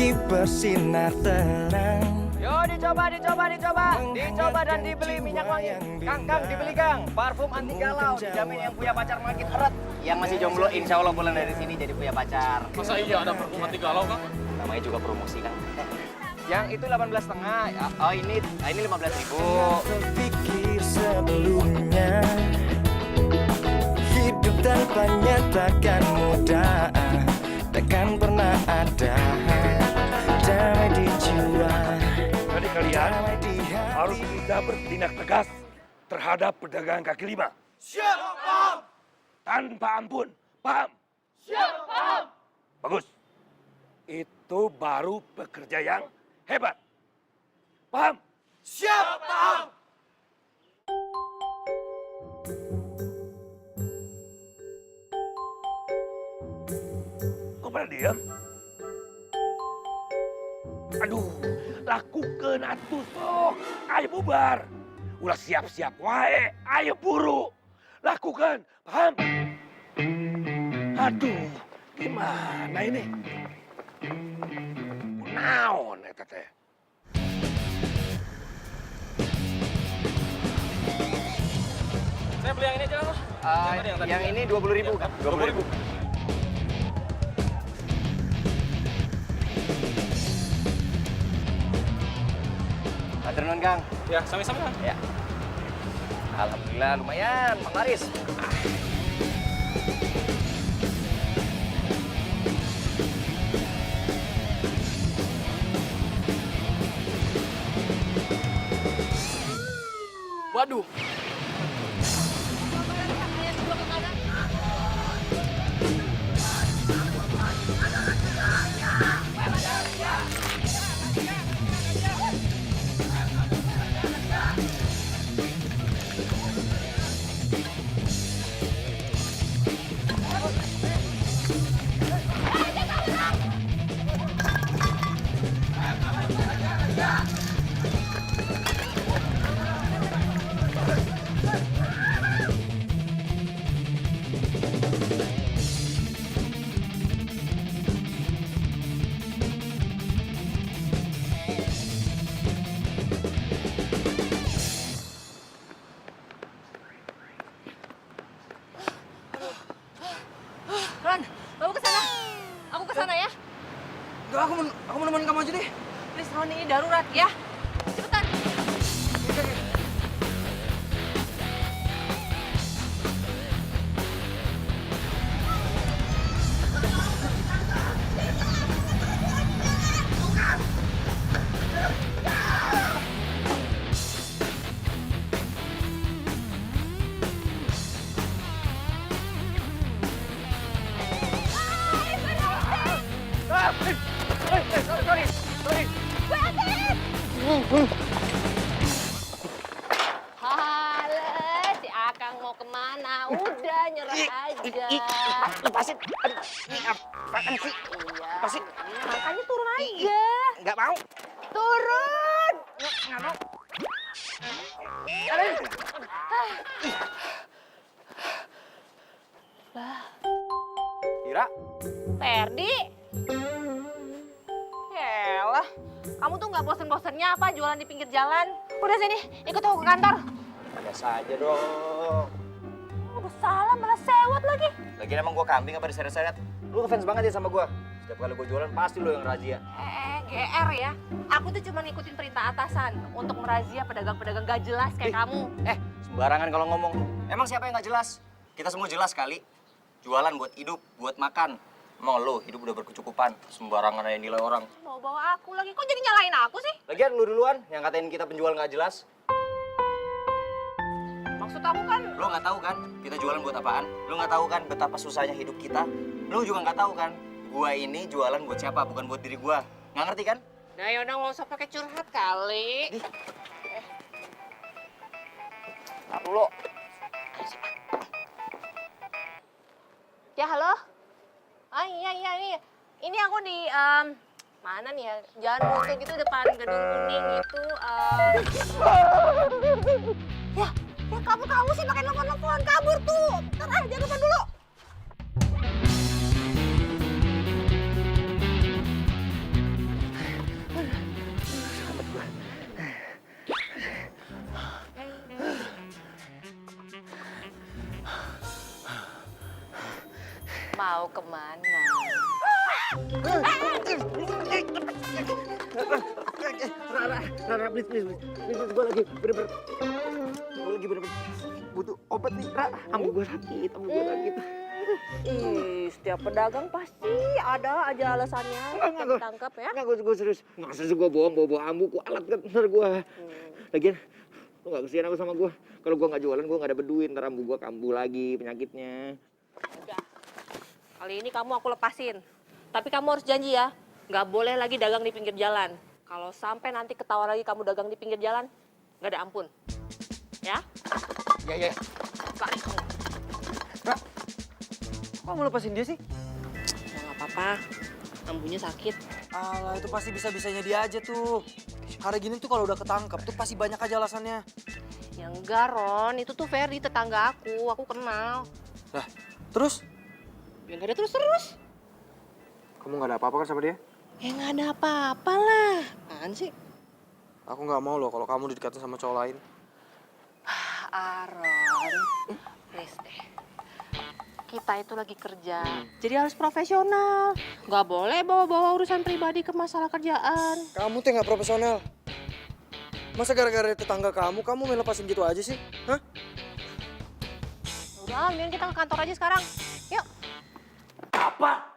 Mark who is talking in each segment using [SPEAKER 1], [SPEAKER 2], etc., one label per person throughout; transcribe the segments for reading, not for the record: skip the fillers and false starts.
[SPEAKER 1] pagi bersinar terang.
[SPEAKER 2] Yo, dicoba dan dibeli minyak wangi. Kang, dibeli Kang. Parfum anti galau, dijamin yang punya pacar makin erat. Yang masih jomblo, insya Allah pulang dari sini jadi punya pacar.
[SPEAKER 3] Masa iya ada parfum anti galau, Kang?
[SPEAKER 2] Namanya juga promosi, Kang. Yang itu 18,5. Oh, ini 15.000.
[SPEAKER 1] Terpikir sebelumnya, hidup tanpanya takkan mudah, takkan pernah ada damai di jiwa.
[SPEAKER 4] Jadi kalian
[SPEAKER 1] Damai di hati.
[SPEAKER 4] harus bisa bertindak tegas terhadap pedagang kaki lima.
[SPEAKER 3] Siap, paham!
[SPEAKER 4] Tanpa ampun, paham?
[SPEAKER 3] Siap, paham!
[SPEAKER 4] Bagus. Itu baru pekerja yang hebat. Paham?
[SPEAKER 3] Siap, paham!
[SPEAKER 4] Kok pada diam? Aduh, lakukan atuh sok. Ayo bubar. Ulah siap-siap wae. Ayo buru. Lakukan, paham? Aduh, gimana ini? Naon eta teh?
[SPEAKER 3] Saya beli yang ini aja, Kang.
[SPEAKER 2] Yang ini 20.000, Kang. 20.000. Hatur nuhun, Kang.
[SPEAKER 3] Ya, sami-sami, Kang.
[SPEAKER 2] Ya. Alhamdulillah lumayan, Bang Laris.
[SPEAKER 3] Waduh.
[SPEAKER 5] Ron, bawa ke sana. Aku ke sana ya.
[SPEAKER 6] Enggak, aku mau nemenin kamu aja deh.
[SPEAKER 5] Please Ron, ini darurat ya. Cepetan. Halo, si Akang mau kemana? Udah nyerah aja.
[SPEAKER 2] Lepasin. Aduh, ini apaan sih?
[SPEAKER 5] Iya.
[SPEAKER 2] Lepasin.
[SPEAKER 5] Makanya turun aja.
[SPEAKER 2] Nggak mau.
[SPEAKER 5] Turun.
[SPEAKER 2] Nggak mau. Ira,
[SPEAKER 5] Ferdi. Yalah, kamu tuh nggak bosen-bosennya apa jualan di pinggir jalan? Udah sini, ikut aku ke kantor.
[SPEAKER 2] biasa aja dong.
[SPEAKER 5] Udah salah malah sewot lagi.
[SPEAKER 2] Lagian emang gua kambing apa diseret-seret? Lu ngefans banget ya sama gua. Setiap kali gua jualan pasti lu yang razia.
[SPEAKER 5] GR ya. Aku tuh cuma ngikutin perintah atasan untuk merazia pedagang-pedagang gak jelas kayak kamu.
[SPEAKER 2] Sembarangan kalau ngomong. Emang siapa yang nggak jelas? Kita semua jelas kali. Jualan buat hidup, buat makan. Emang lu hidup udah berkecukupan. Sembarangan aja nilai orang.
[SPEAKER 5] Mau bawa aku lagi, kok jadi nyalain aku sih?
[SPEAKER 2] Lagian lu duluan yang katain kita penjual nggak jelas.
[SPEAKER 5] Maksud aku kan,
[SPEAKER 2] Lu nggak tahu kan kita jualan buat apaan? Lu nggak tahu kan betapa susahnya hidup kita? Lu juga nggak tahu kan gua ini jualan buat siapa, bukan buat diri gua. Nggak ngerti kan?
[SPEAKER 5] nah yaudah nggak usah pakai curhat kali.
[SPEAKER 2] Aku lo.
[SPEAKER 5] Ya halo? Ah iya. Ini aku di, mana nih ya? Jalan Musuh gitu depan gedung kuning gitu. Ya kamu sih pakai nelfon kabur tuh. Ntar jangan lupa dulu. mau kemana?
[SPEAKER 2] Rara, please. Gue lagi bener-bener butuh obat nih, Ra. Ambu gue sakit.
[SPEAKER 5] Ih, setiap pedagang pasti ada aja alasannya.
[SPEAKER 2] Enggak.
[SPEAKER 5] Tangkap ya.
[SPEAKER 2] Enggak, gue serius. Enggak serius gue bohong, bawa ambu, gue alat kan ntar gue. Lagian, lu gak kesian aku sama gue. Kalau gue gak jualan, gue gak dapet duit. Ntar ambu gue kambuh lagi penyakitnya.
[SPEAKER 5] Udah. Kali ini kamu aku lepasin. Tapi kamu harus janji ya, nggak boleh lagi dagang di pinggir jalan. Kalau sampai nanti ketahuan lagi kamu dagang di pinggir jalan, nggak ada ampun. Ya?
[SPEAKER 2] Iya.
[SPEAKER 5] Lari kamu.
[SPEAKER 6] Ra, kok mau lepasin dia sih?
[SPEAKER 5] Ya nggak apa-apa. Ambunya sakit.
[SPEAKER 6] Alah, itu pasti bisa-bisanya dia aja tuh. Hari gini tuh kalau udah ketangkep tuh pasti banyak aja alasannya.
[SPEAKER 5] Ya enggak, Ron. Itu tuh Ferdi, tetangga aku kenal.
[SPEAKER 6] Lah, terus?
[SPEAKER 5] Ya nggak ada terus-terus.
[SPEAKER 6] Kamu nggak ada apa-apa kan sama dia?
[SPEAKER 5] Ya nggak ada apa-apa lah. Apaan sih?
[SPEAKER 6] Aku nggak mau loh kalau kamu didekatin sama cowok lain.
[SPEAKER 5] Aaron, please deh. Kita itu lagi kerja, jadi harus profesional. Nggak boleh bawa-bawa urusan pribadi ke masalah kerjaan.
[SPEAKER 6] Kamu tuh nggak profesional. Masa gara-gara tetangga kamu main lepasin gitu aja sih? Hah?
[SPEAKER 5] Udah, mendingan kita ke kantor aja sekarang. Yuk.
[SPEAKER 4] Apa?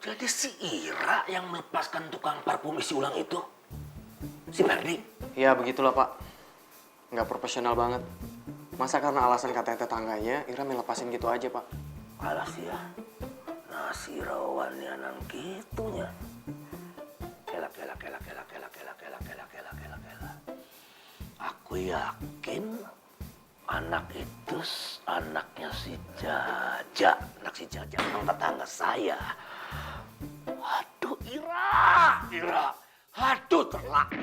[SPEAKER 4] Jadi si Ira yang melepaskan tukang parfum isi ulang itu? Si Ferdi?
[SPEAKER 7] Ya begitulah Pak. Nggak profesional banget. Masa karena alasan katanya tetangganya, Ira melepasin gitu aja Pak.
[SPEAKER 4] Alas ya, nasi rawannya nang gitunya. Kela. Aku yakin anak itu anaknya si Jaja. Anak si Jaja memang tetangga saya. Aduh Ira. Aduh terlalu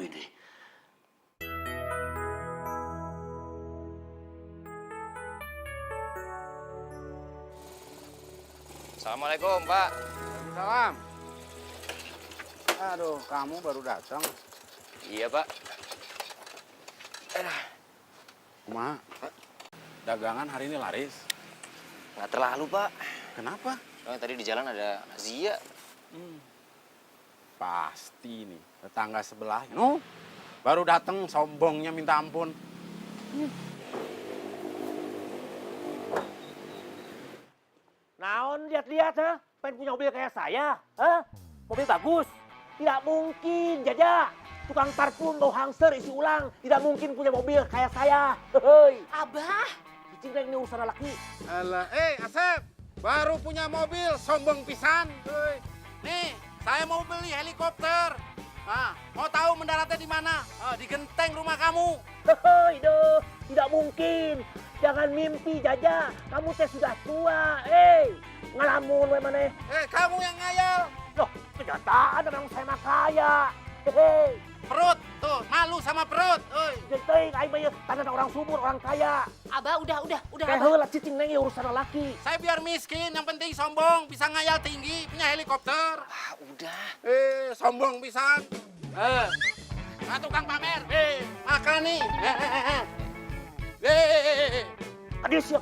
[SPEAKER 4] ini.
[SPEAKER 2] Assalamualaikum, Pak.
[SPEAKER 8] Salam. Aduh, kamu baru datang.
[SPEAKER 2] Iya, Pak.
[SPEAKER 8] Ma, dagangan hari ini laris.
[SPEAKER 2] Nggak terlalu, Pak.
[SPEAKER 8] Kenapa?
[SPEAKER 2] Soalnya tadi di jalan ada razia.
[SPEAKER 8] Pasti nih, tetangga sebelah. No, baru datang sombongnya minta ampun.
[SPEAKER 4] Naon lihat-lihat, ha? Pengen punya mobil kayak saya, ha? Mobil bagus. Tidak mungkin, Jaja. Tukang parfum bau hangser isi ulang. Tidak mungkin punya mobil kayak saya. Hei.
[SPEAKER 5] Abah.
[SPEAKER 4] Cicing ini urusan laki.
[SPEAKER 8] Alah, Asep, baru punya mobil, sombong pisan. Nih, saya mau beli helikopter. Nah, mau tahu mendaratnya di mana? Di genteng rumah kamu.
[SPEAKER 4] Hei, doh. Tidak mungkin. Jangan mimpi, Jaja. Kamu teh sudah tua. Ngalamun we maneh.
[SPEAKER 8] Kamu yang ngayal.
[SPEAKER 4] Loh, kenyataan memang saya mah kaya. Hei.
[SPEAKER 8] Perut, tuh, malu sama perut.
[SPEAKER 4] Genteng, aing mah tanah orang subur, orang kaya.
[SPEAKER 5] Abah, udah.
[SPEAKER 4] Kayak
[SPEAKER 5] Abah.
[SPEAKER 4] heula cicing neng urusan laki.
[SPEAKER 8] Saya biar miskin, yang penting sombong, bisa ngayal tinggi, punya helikopter.
[SPEAKER 2] Udah.
[SPEAKER 8] Sombong pisan. Nah, tukang pamer. Makan nih.
[SPEAKER 4] Kadisya.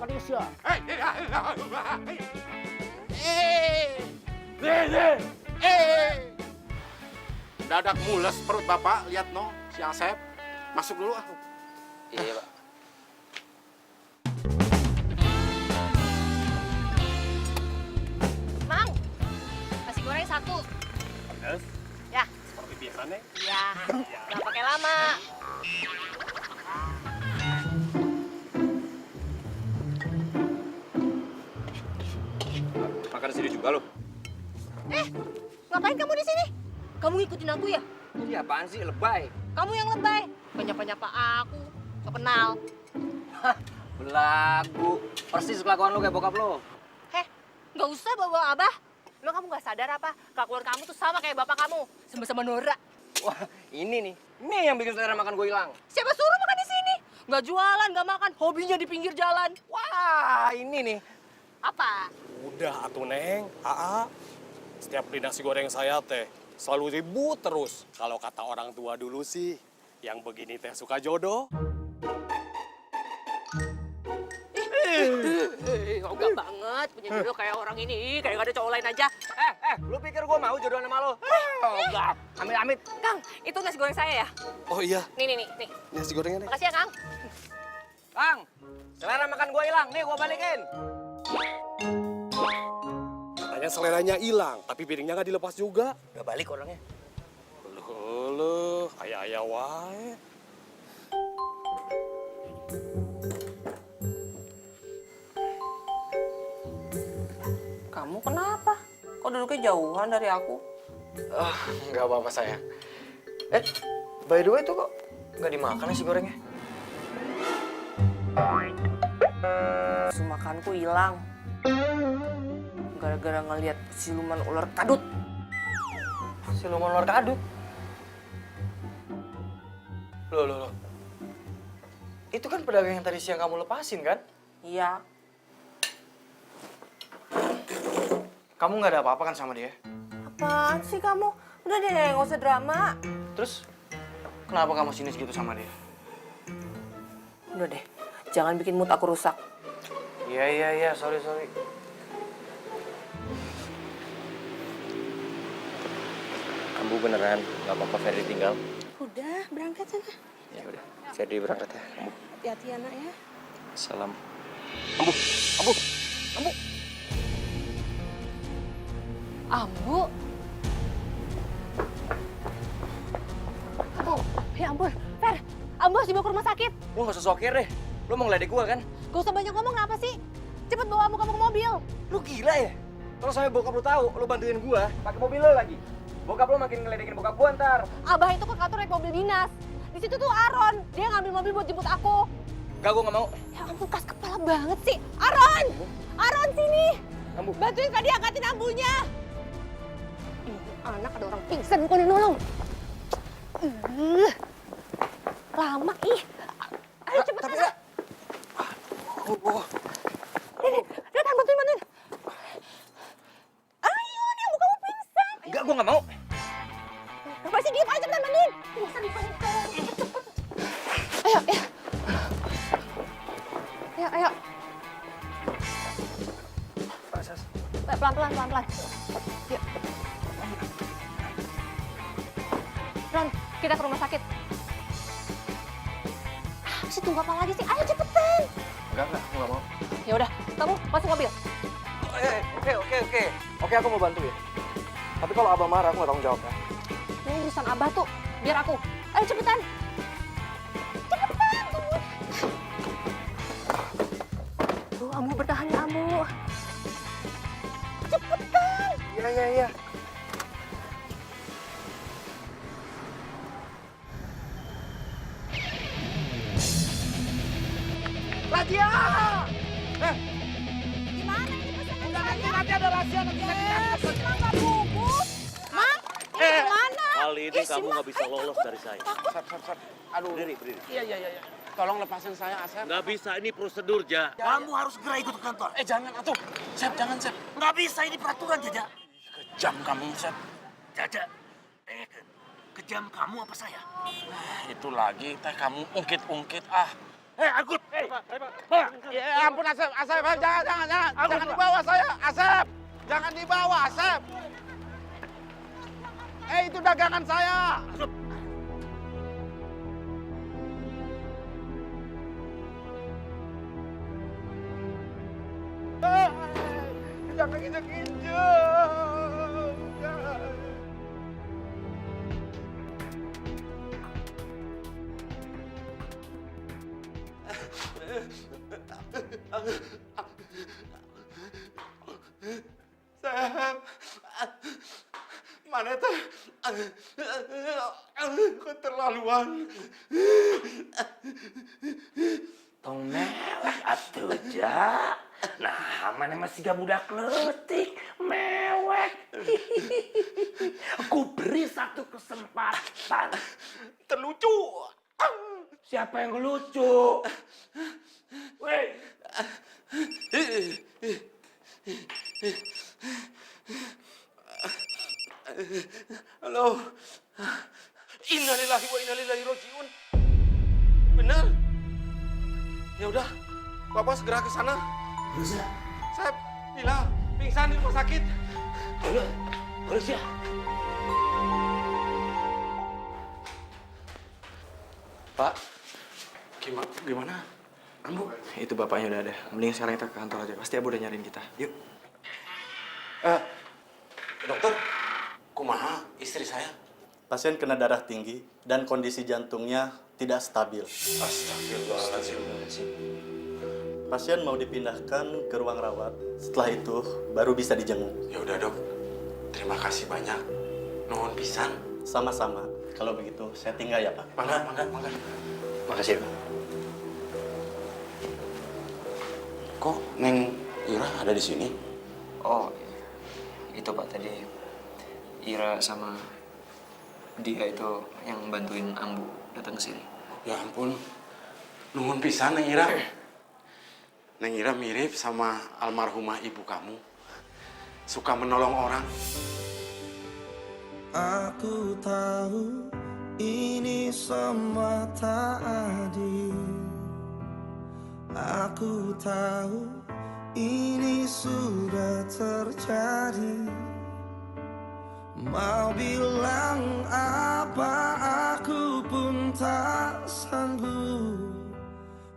[SPEAKER 8] Dadak mules perut bapak, lihat no, si Asep. Masuk dulu ah.
[SPEAKER 2] Iya, Pak.
[SPEAKER 5] Mang, nasi goreng 1.
[SPEAKER 3] Pedas,
[SPEAKER 5] Ya,
[SPEAKER 3] seperti biasanya.
[SPEAKER 5] ya. Nggak pakai lama.
[SPEAKER 3] Makan di sini juga lo.
[SPEAKER 5] Ngapain kamu di sini? Kamu ngikutin aku ya?
[SPEAKER 2] Iya, apaan sih? Lebay.
[SPEAKER 5] Kamu yang lebay. Nyapa-nyapa aku. So kenal.
[SPEAKER 2] Belagu. Persis kelakuan lu kayak bokap lu.
[SPEAKER 5] Heh, nggak usah bawa abah. Lo kamu nggak sadar apa? Kelakuan kamu tuh sama kayak bapak kamu. Sama-sama norak.
[SPEAKER 2] Wah, ini nih. Ini yang bikin selera makan gue hilang.
[SPEAKER 5] Siapa suruh makan di sini? Nggak jualan, nggak makan. Hobinya di pinggir jalan.
[SPEAKER 2] Wah, ini nih.
[SPEAKER 5] Apa?
[SPEAKER 3] Udah atuh Neng, Setiap beli nasi goreng saya teh selalu ribut terus. Kalau kata orang tua dulu sih, yang begini teh suka jodoh.
[SPEAKER 5] amat punya jodoh kayak orang ini, kayak gak ada cowok lain aja.
[SPEAKER 2] Lu pikir gua mau jodohan sama lu? Enggak. Amit-amit.
[SPEAKER 5] Kang, itu nasi goreng saya ya?
[SPEAKER 3] Oh iya,
[SPEAKER 5] Nih.
[SPEAKER 3] nasi gorengnya nih.
[SPEAKER 5] Makasih ya, Kang.
[SPEAKER 2] Kang, selera makan gua hilang. Nih gua balikin.
[SPEAKER 3] Katanya seleranya hilang, tapi piringnya nggak dilepas juga.
[SPEAKER 2] Udah balik orangnya.
[SPEAKER 3] Loh, ayah wae.
[SPEAKER 5] Kamu kenapa? Kok duduknya jauhan dari aku?
[SPEAKER 7] Nggak apa-apa sayang. By the way tuh kok nggak dimakan nasi gorengnya?
[SPEAKER 5] Nafsu makanku hilang. Gara-gara ngeliat siluman ular kadut.
[SPEAKER 7] Siluman ular kadut. Loh. Itu kan pedagang yang tadi siang kamu lepasin kan?
[SPEAKER 5] Iya.
[SPEAKER 7] Kamu nggak ada apa-apa kan sama dia?
[SPEAKER 5] Apaan sih kamu? Udah deh, nggak usah drama.
[SPEAKER 7] Terus kenapa kamu sinis gitu sama dia?
[SPEAKER 5] Udah deh, jangan bikin mood aku rusak.
[SPEAKER 7] Iya, sorry.
[SPEAKER 2] Ambu beneran, nggak apa-apa Ferdi tinggal.
[SPEAKER 5] Udah, berangkat sana.
[SPEAKER 2] Ya udah, Ferdi berangkat ya. Ambu.
[SPEAKER 5] Hati-hati anak ya.
[SPEAKER 2] Salam.
[SPEAKER 5] Ambu. Ya ampun, Fer. Ambu harus dibawa ke rumah sakit.
[SPEAKER 2] Lu nggak usah sokir deh. Lu mau ngeledek gua kan?
[SPEAKER 5] Gak usah banyak ngomong, kenapa sih? Cepet bawa Ambu kamu ke mobil.
[SPEAKER 2] Lu gila ya? Kalau sampai bokap lu tahu, lu bantuin gua pakai mobil lu lagi. Bokap lu makin ngeledekin bokap gua ntar.
[SPEAKER 5] Abah itu ke kantor naik mobil dinas. Di situ tuh Aron. Dia ngambil mobil buat jemput aku.
[SPEAKER 2] Gak, gua nggak mau.
[SPEAKER 5] Ya ampun, kas kepala banget sih. Aron! Aron sini!
[SPEAKER 2] Ambu.
[SPEAKER 5] Bantuin Ferdi angkatin ambunya. Ini anak ada orang pingsan, kok nolong. Lama, ih. Ayo cepet sana. Datang, bantuin. Ayo, nih ambu kamu pingsan.
[SPEAKER 2] Enggak, gua nggak mau.
[SPEAKER 5] Apa sih, diem aja, cepetan mandiin. Bisa dipanik. Ayo. Pelan-pelan. Yuk. Ron, kita ke rumah sakit. Masih tunggu apa lagi sih? Ayo cepetan.
[SPEAKER 7] Enggak, aku nggak mau.
[SPEAKER 5] Ya udah, kamu masuk mobil.
[SPEAKER 7] Oke. Oke, aku mau bantu ya. Tapi kalau abah marah, aku nggak tanggung jawab ya.
[SPEAKER 5] Ini urusan Abah tuh, biar aku. Ayo cepetan. Cepetan, tunggu. Tuh, Ambu bertahan ya, Ambu. Cepetan.
[SPEAKER 7] Iya.
[SPEAKER 8] Razia!
[SPEAKER 5] Gimana ini pesanan saya?
[SPEAKER 8] Nanti ada razia nanti
[SPEAKER 5] Emang nggak bungkus? Mak, ini gimana?
[SPEAKER 4] Kali ini kamu nggak bisa lolos dari saya.
[SPEAKER 8] Sep. Aduh.
[SPEAKER 4] Berdiri.
[SPEAKER 8] Iya. Tolong lepasin saya, Asep.
[SPEAKER 4] Nggak bisa, ini prosedur, Ja.
[SPEAKER 9] Kamu harus segera ikut ke kantor.
[SPEAKER 8] Jangan atuh. Sep, jangan, Sep.
[SPEAKER 9] Nggak bisa, ini peraturan, Jaja.
[SPEAKER 8] Kejam kamu, Sep.
[SPEAKER 9] Jaja, kejam kamu apa saya?
[SPEAKER 8] Itu lagi teh kamu ungkit-ungkit ah.
[SPEAKER 9] Angkut!
[SPEAKER 8] Ya ampun Asep, jangan dibawa saya, Asep. Jangan dibawa, Asep. Itu dagangan saya. Jangan injek-injek. Sep, mana teh? Keterlaluan.
[SPEAKER 9] Tong mewek atuh, Ja. Nah, mana masih gak budak letik, mewek. Aku beri satu kesempatan.
[SPEAKER 8] Terlucu.
[SPEAKER 9] Siapa yang lucu? Weh.
[SPEAKER 8] Halo. Innalillahi wa inna ilaihi rajiun. Benar? Ya udah, Bapak segera ke sana.
[SPEAKER 9] Bisa.
[SPEAKER 8] Sep, Hilang, pingsan di rumah sakit.
[SPEAKER 9] Terus ya.
[SPEAKER 7] Pak, gimana? Ambu? Itu bapaknya udah ada. Mending sekarang kita ke kantor aja. Pasti Abu udah nyariin kita. Yuk.
[SPEAKER 8] Dokter, kumaha istri saya?
[SPEAKER 10] Pasien kena darah tinggi dan kondisi jantungnya tidak stabil.
[SPEAKER 8] Astagfirullahaladzim.
[SPEAKER 10] Pasien mau dipindahkan ke ruang rawat. Setelah itu baru bisa dijenguk.
[SPEAKER 8] Ya udah dok, terima kasih banyak. Nuhun pisan.
[SPEAKER 10] Sama-sama. Kalau begitu saya tinggal ya Pak.
[SPEAKER 8] Mangga.
[SPEAKER 2] Makasih, Dok.
[SPEAKER 8] Kok Neng Ira ada di sini?
[SPEAKER 7] Oh, itu Pak tadi. Ira sama dia itu yang bantuin Ambu datang ke sini.
[SPEAKER 8] Ya ampun, nuhun pisan Neng Ira. Neng Ira mirip sama almarhumah ibu kamu. Suka menolong orang.
[SPEAKER 1] Aku tahu ini semua tak adil. Aku tahu ini sudah terjadi. Mau bilang apa aku pun tak sanggup.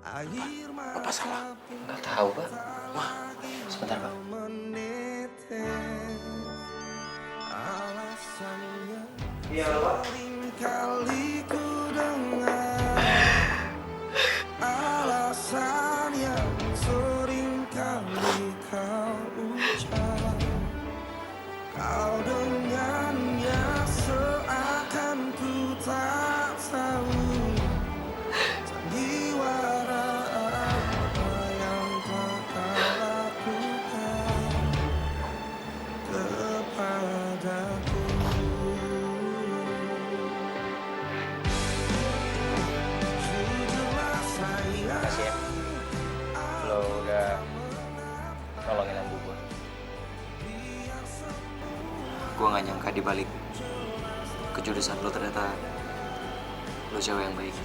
[SPEAKER 1] Air
[SPEAKER 8] Apa salah?
[SPEAKER 7] Nggak tahu, Pak.
[SPEAKER 8] Wah,
[SPEAKER 7] Sebentar, Pak.
[SPEAKER 1] Iya, Pak. Kali ku dengar alasan yang sering kali kau ucap. Kau dengannya seakan ku tak tahu sandiwara apa yang telah kau lakukan kepadaku.
[SPEAKER 2] Makasih ya. Lo udah nolongin Ambu gue.
[SPEAKER 7] Gue nggak nyangka di balik kejudesan lo ternyata lo cewek yang baik.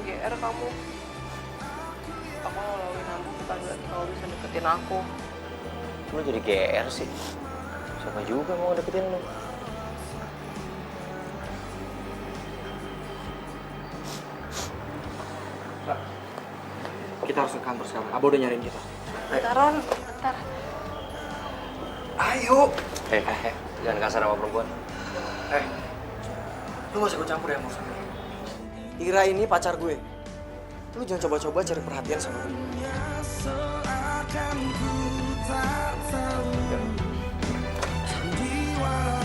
[SPEAKER 5] GR kamu. Aku nolongin Ambu bukan berarti kamu bisa deketin aku.
[SPEAKER 2] Lo jadi GR sih. Siapa juga mau deketin lo?
[SPEAKER 7] Kita harus ke kantor sekarang. Abu udah nyariin kita.
[SPEAKER 5] Bentaran, bentar.
[SPEAKER 7] Ayo.
[SPEAKER 2] Jangan kasar sama perempuan.
[SPEAKER 7] Lu gak usah gue campur ya urusan gue. Ira ini pacar gue. Lu jangan coba-coba cari perhatian sama gue.
[SPEAKER 1] Seakan ku tak tahu sandiwara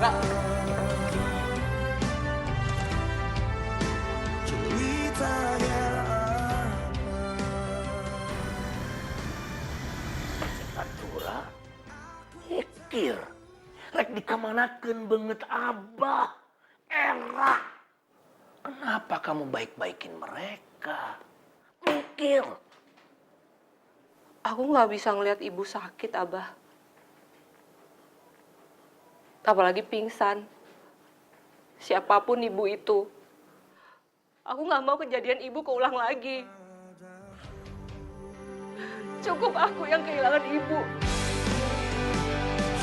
[SPEAKER 1] apa ceritanya
[SPEAKER 9] Atura, mikir. Rek dikamanakeun banget Abah. Era. Kenapa kamu baik-baikin mereka? Mikir.
[SPEAKER 5] Aku nggak bisa ngelihat ibu sakit, Abah. Apalagi pingsan. Siapapun ibu itu. Aku nggak mau kejadian ibu keulang lagi. Cukup aku yang kehilangan ibu.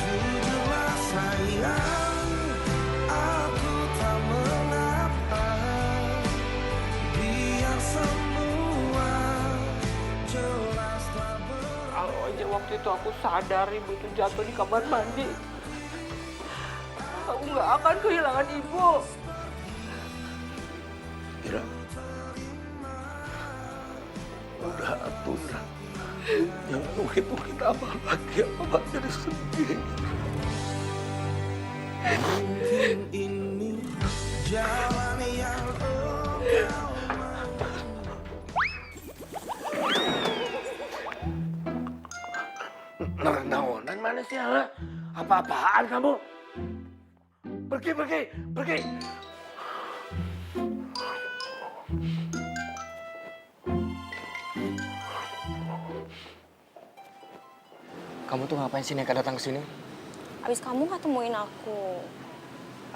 [SPEAKER 1] jujurlah sayang, aku tak mengapa biar semua jelas tak
[SPEAKER 5] Kalau aja waktu itu aku sadar ibu itu jatuh di kamar mandi. Aku nggak akan kehilangan ibu.
[SPEAKER 9] Ira. Udah atuh, Ira. Jangan ungkit-ungkit Abah lagi. Abah jadi sedih.
[SPEAKER 1] mungkin ini jalan yang engkau
[SPEAKER 9] Naonan mana sih, ha? Apa-apaan kamu? Pergi.
[SPEAKER 7] Kamu tuh ngapain sih Neka datang ke sini?
[SPEAKER 11] Abis kamu nggak temuin aku.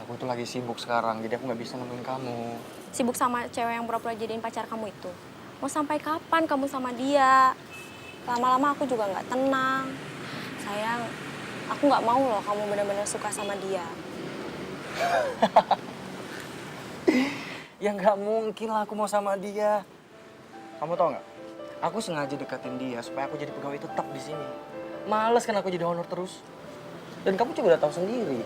[SPEAKER 7] Aku tuh lagi sibuk sekarang, jadi aku nggak bisa nemuin kamu.
[SPEAKER 11] Sibuk sama cewek yang pura-pura jadiin pacar kamu itu. Mau sampai kapan kamu sama dia? Lama-lama aku juga nggak tenang. Sayang, aku nggak mau loh kamu benar-benar suka sama dia.
[SPEAKER 7] Ya nggak mungkin lah aku mau sama dia. Kamu tau nggak? Aku sengaja deketin dia supaya aku jadi pegawai tetap di sini. Males kan aku jadi honor terus. Dan kamu juga udah tahu sendiri.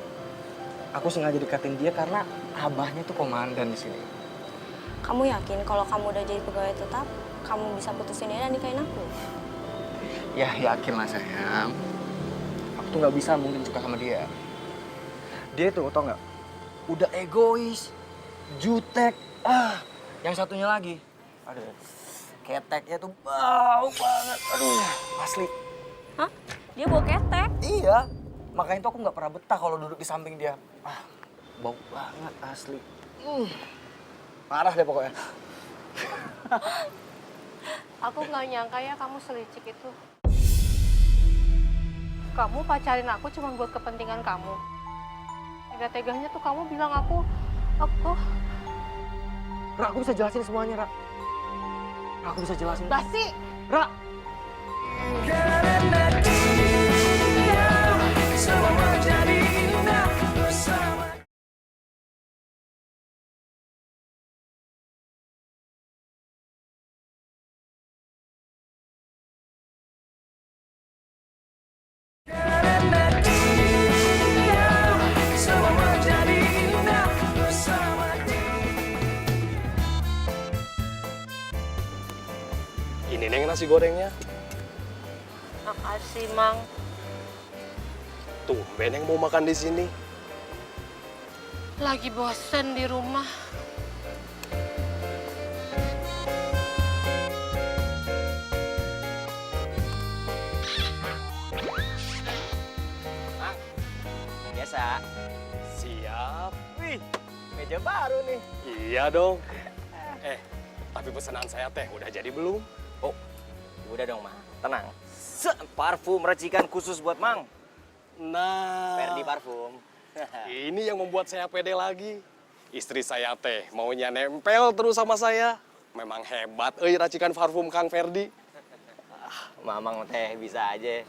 [SPEAKER 7] Aku sengaja deketin dia karena abahnya tuh komandan di sini.
[SPEAKER 11] Kamu yakin kalau kamu udah jadi pegawai tetap, kamu bisa putusin dia dan nikahin aku?
[SPEAKER 7] Ya yakin lah sayang. Aku tuh nggak bisa mungkin suka sama dia. Dia tuh tau nggak? Udah egois, jutek. Yang satunya lagi, aduh, keteknya tuh bau banget. Aduh, asli.
[SPEAKER 11] Hah? Dia bawa ketek?
[SPEAKER 7] Iya, makanya tuh aku nggak pernah betah kalau duduk di samping dia. Bau banget asli. Parah deh pokoknya.
[SPEAKER 5] Aku nggak nyangka ya kamu selicik itu. Kamu pacarin aku cuma buat kepentingan kamu. Tega-teganya tuh kamu bilang aku...
[SPEAKER 7] Ra, aku bisa jelasin semuanya, Ra. Ra, aku bisa jelasin.
[SPEAKER 5] Basi!
[SPEAKER 7] Ra!
[SPEAKER 1] Karena dia semua jadi indah bersama. Karena dia semua jadi indah bersama dia.
[SPEAKER 3] Ini Neng nasi gorengnya.
[SPEAKER 5] Makasih, Mang.
[SPEAKER 3] Tumben yang mau makan di sini.
[SPEAKER 5] Lagi bosen di rumah.
[SPEAKER 2] Mang, biasa.
[SPEAKER 3] Siap.
[SPEAKER 2] Wih, meja baru nih.
[SPEAKER 3] Iya dong. Tapi pesanan saya teh udah jadi belum?
[SPEAKER 2] Oh, udah dong, Mang. Tenang. Parfum racikan khusus buat Mang.
[SPEAKER 3] Nah,
[SPEAKER 2] Ferdi Parfum.
[SPEAKER 3] ini yang membuat saya pede lagi. Istri saya teh maunya nempel terus sama saya. Memang hebat, racikan parfum Kang Ferdi.
[SPEAKER 2] Mamang teh bisa aja.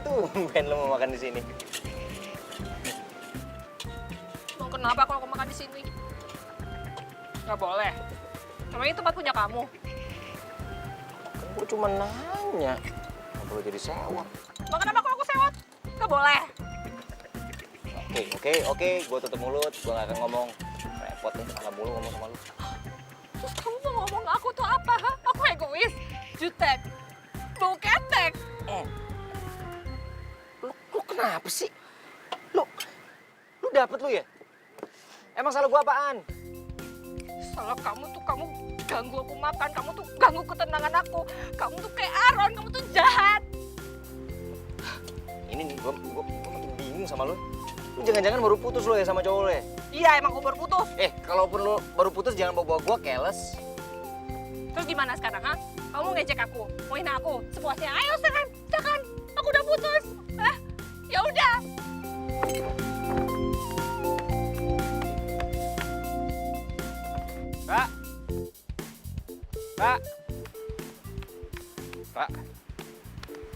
[SPEAKER 2] Tumben lo mau makan di sini.
[SPEAKER 5] Mau kenapa kalau aku makan di sini? Nggak boleh. Namanya itu tempat punya kamu.
[SPEAKER 2] Kan gue cuma nanya. Nggak perlu jadi sewot.
[SPEAKER 5] Mau kenapa kalau aku sewot? Nggak boleh.
[SPEAKER 2] Oke. Gue tutup mulut. Gue nggak akan ngomong. Repot nih, salah mulu ngomong sama lu.
[SPEAKER 5] Terus kamu mau ngomong aku tuh apa? Ha? Aku egois, jutek, bau ketek.
[SPEAKER 2] Lu kenapa sih? Lu dapet lu ya? Emang salah gua apaan?
[SPEAKER 5] Salah kamu tuh, kamu ganggu aku makan, kamu tuh ganggu ketenangan aku. Kamu tuh kayak Aaron, kamu tuh jahat.
[SPEAKER 2] Ini nih, gua makin bingung sama lu. Lu jangan-jangan baru putus lu ya sama cowok lu ya?
[SPEAKER 5] Iya, emang aku baru putus.
[SPEAKER 2] Kalaupun lu baru putus jangan bawa gua keles.
[SPEAKER 5] Terus gimana sekarang, ha? Kamu ngejek aku, mau hina aku, sepuasnya. Ayo, silakan. Aku udah putus. Ya udah.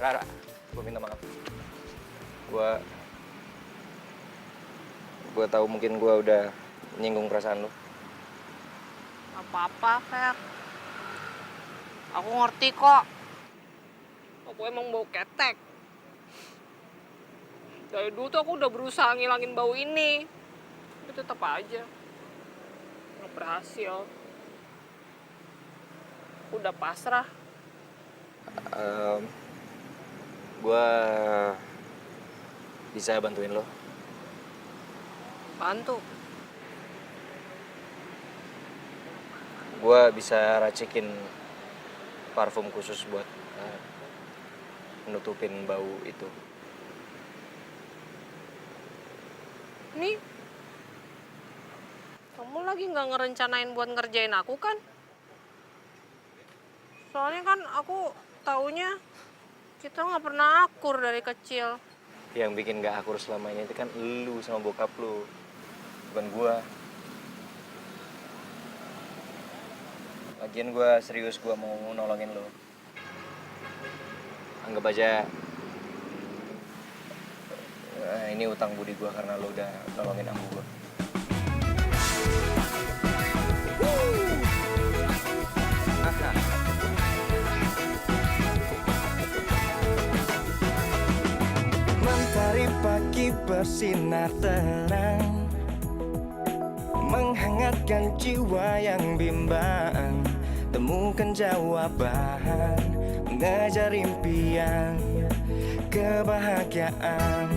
[SPEAKER 2] Ra, gua minta maaf. Gua tahu mungkin gua udah menyinggung perasaan lu.
[SPEAKER 5] Apa-apa, Fer. Aku ngerti kok. Aku emang bau ketek. Dari dulu tuh aku udah berusaha ngilangin bau ini. Tapi tetap aja. Nggak berhasil. Aku udah pasrah.
[SPEAKER 2] Gua bisa bantuin lo.
[SPEAKER 5] Bantu.
[SPEAKER 2] Gua bisa racikin parfum khusus buat menutupin bau itu.
[SPEAKER 5] Nih, kamu lagi nggak ngerencanain buat ngerjain aku kan? Soalnya kan aku taunya kita nggak pernah akur dari kecil.
[SPEAKER 7] Yang bikin gak akur selama ini itu kan lu sama bokap lu, bukan gua. Lagian gua serius, gua mau nolongin lu. Anggap aja ini utang budi gua karena lu udah nolongin ambu gua.
[SPEAKER 1] Mentari pagi bersinar terang, menghangatkan jiwa yang bimbang. Temukan jawaban, mengejar impian, kebahagiaan.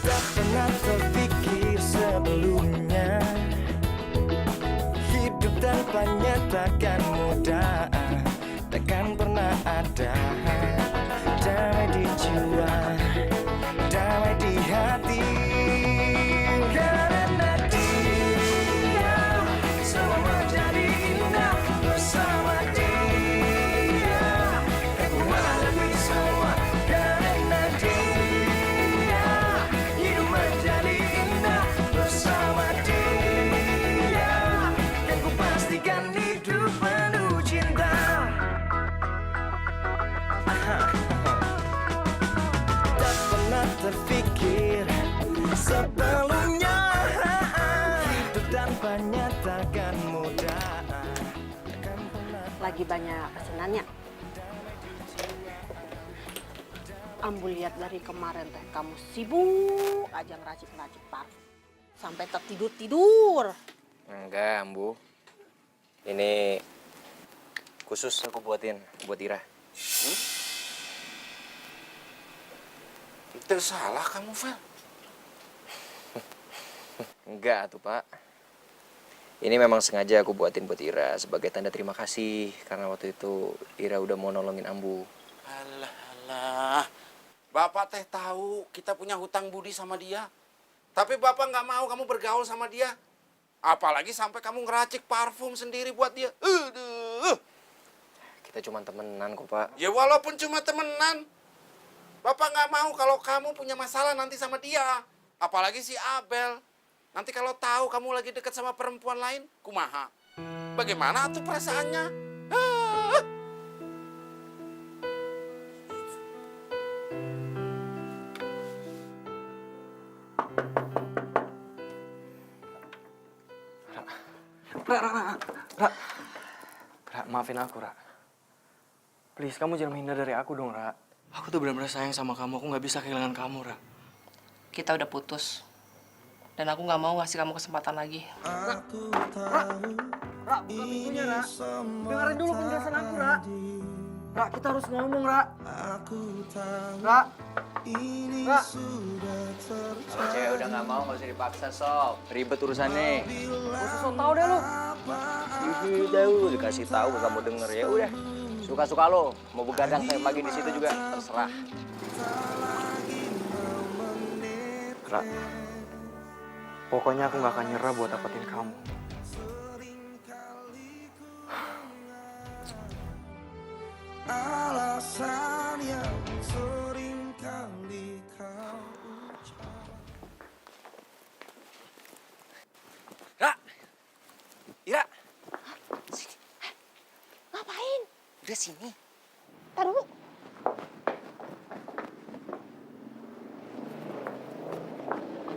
[SPEAKER 1] Tak pernah terpikir sebelumnya, hidup tanpanya takkan mudah. Takkan pernah ada damai di jiwa, damai di hati. Karena dia semua menjadi indah bersama dia. Aku menghadapi semua karena dia. Hidup menjadi indah bersama dia. Dan ku pastikan hidup penuh cinta. Tak pernah terpikir sebelumnya, hidup tanpanya takkan mudah.
[SPEAKER 5] Lagi banyak pesenannya. Ambu lihat dari kemarin teh kamu sibuk aja ngeracik-racik parfum. Sampai tertidur-tidur.
[SPEAKER 7] Enggak, Ambu. Ini khusus aku buatin buat Ira.
[SPEAKER 8] Itu salah kamu, Fel.
[SPEAKER 7] Enggak tuh, Pak. Ini memang sengaja aku buatin buat Ira sebagai tanda terima kasih karena waktu itu Ira udah mau nolongin Ambu.
[SPEAKER 8] Alah. Bapak teh tahu kita punya hutang budi sama dia. Tapi Bapak nggak mau kamu bergaul sama dia. Apalagi sampai kamu ngeracik parfum sendiri buat dia. Aduh.
[SPEAKER 7] Kita cuma temenan kok, Pak.
[SPEAKER 8] Ya walaupun cuma temenan. Bapak nggak mau kalau kamu punya masalah nanti sama dia. Apalagi si Abel. Nanti kalau tahu kamu lagi dekat sama perempuan lain, kumaha? Bagaimana tuh perasaannya? Ah.
[SPEAKER 7] Ra, maafin aku, Ra. Please, kamu jangan menghindar dari aku dong, Ra. Aku tuh benar-benar sayang sama kamu. Aku nggak bisa kehilangan kamu, Ra.
[SPEAKER 5] Kita udah putus. Dan aku nggak mau ngasih kamu kesempatan lagi.
[SPEAKER 4] Ra, buka pintunya, Ra. Dengerin dulu penjelasan aku, Ra. Ra, kita harus ngomong, Ra. Ra. Ra.
[SPEAKER 2] Kalau cewek udah nggak mau, nggak usah dipaksa, Sob.
[SPEAKER 7] Ribet urusannya.
[SPEAKER 4] Gak usah so tau deh lu.
[SPEAKER 7] Udah dikasih tahu kamu denger ya udah. Suka-suka lo. Mau begadang kayak pagi di situ juga terserah. Ra. Pokoknya aku nggak akan nyerah buat dapetin kamu.
[SPEAKER 1] Alasan yang sering kali kau
[SPEAKER 2] Ra! Ira!
[SPEAKER 5] Sini. Ngapain?
[SPEAKER 2] Udah sini.
[SPEAKER 5] Ntar dulu.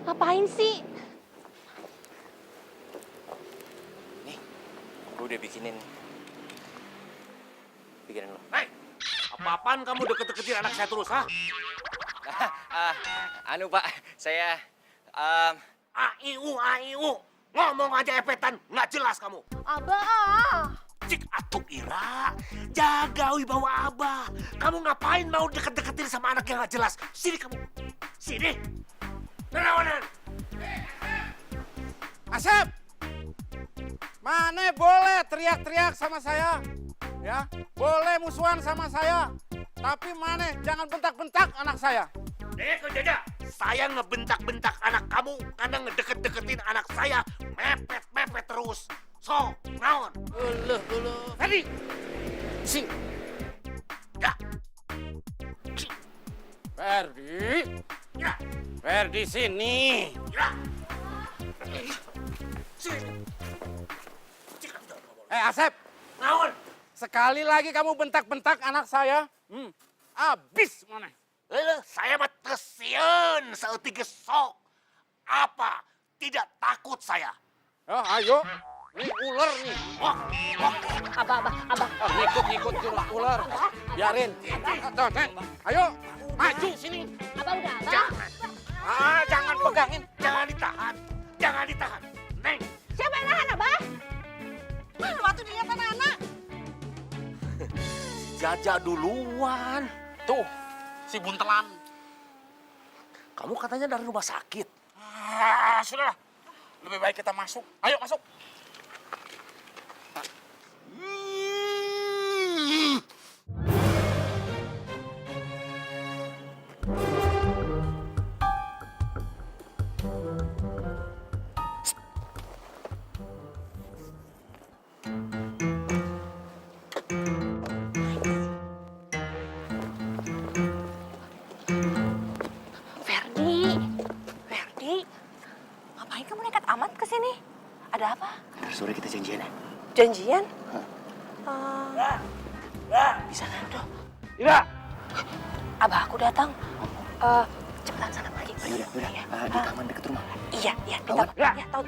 [SPEAKER 5] Ngapain sih?
[SPEAKER 7] Nih, gue udah bikinin lo.
[SPEAKER 4] Hei, apa-apaan kamu deket-deketin anak saya terus, ha?
[SPEAKER 7] Anu Pak, saya
[SPEAKER 4] AIU. Ngomong aja epetan, nggak jelas kamu.
[SPEAKER 5] Abah.
[SPEAKER 4] Cik atuh Ira, jaga wibawa Abah. Kamu ngapain mau deket-deketin sama anak yang nggak jelas? Sini kamu, sini. Nerawanan.
[SPEAKER 8] Asep! Mana boleh teriak-teriak sama saya? Ya, boleh musuhan sama saya. Tapi mana jangan bentak-bentak anak saya.
[SPEAKER 4] Kau Jaja, saya ngebentak-bentak anak kamu karena ngedeket-deketin anak saya. Mepet-mepet terus. So, naon? Tadi, sing.
[SPEAKER 8] Ferdi. Ferdi sini. Asep. Naon? Sekali lagi kamu bentak-bentak anak saya. Abis mana?
[SPEAKER 4] Saya mah tesieun saeutik gesok. Apa? Tidak takut saya.
[SPEAKER 8] Oh, ayo. Ini ular nih.
[SPEAKER 5] Abah.
[SPEAKER 8] Ngikut ular. Biarin. Tuh, Neng. Ayo, maju sini.
[SPEAKER 5] Abah udah, Abah.
[SPEAKER 4] Jangan pegangin. Jangan ditahan. Jangan ditahan. Neng.
[SPEAKER 5] Siapa yang nahan, Abah? Mana waktu dilihat anak-anak?
[SPEAKER 4] Jaja duluan.
[SPEAKER 8] Tuh, si buntelan.
[SPEAKER 4] Kamu katanya dari rumah sakit.
[SPEAKER 8] Sudahlah. Lebih baik kita masuk. Ayo masuk.
[SPEAKER 11] Ferdi, ngapain kamu nekat amat ke sini? Ada apa?
[SPEAKER 2] Ntar sore kita janjian ya.
[SPEAKER 11] Janjian?
[SPEAKER 4] Bisa kan? Tuh.
[SPEAKER 11] Tidak. Abah aku datang. Cepetan sana pergi.
[SPEAKER 2] Udah. Di taman deket rumah.
[SPEAKER 11] Iya, di taman. Iya, tahu.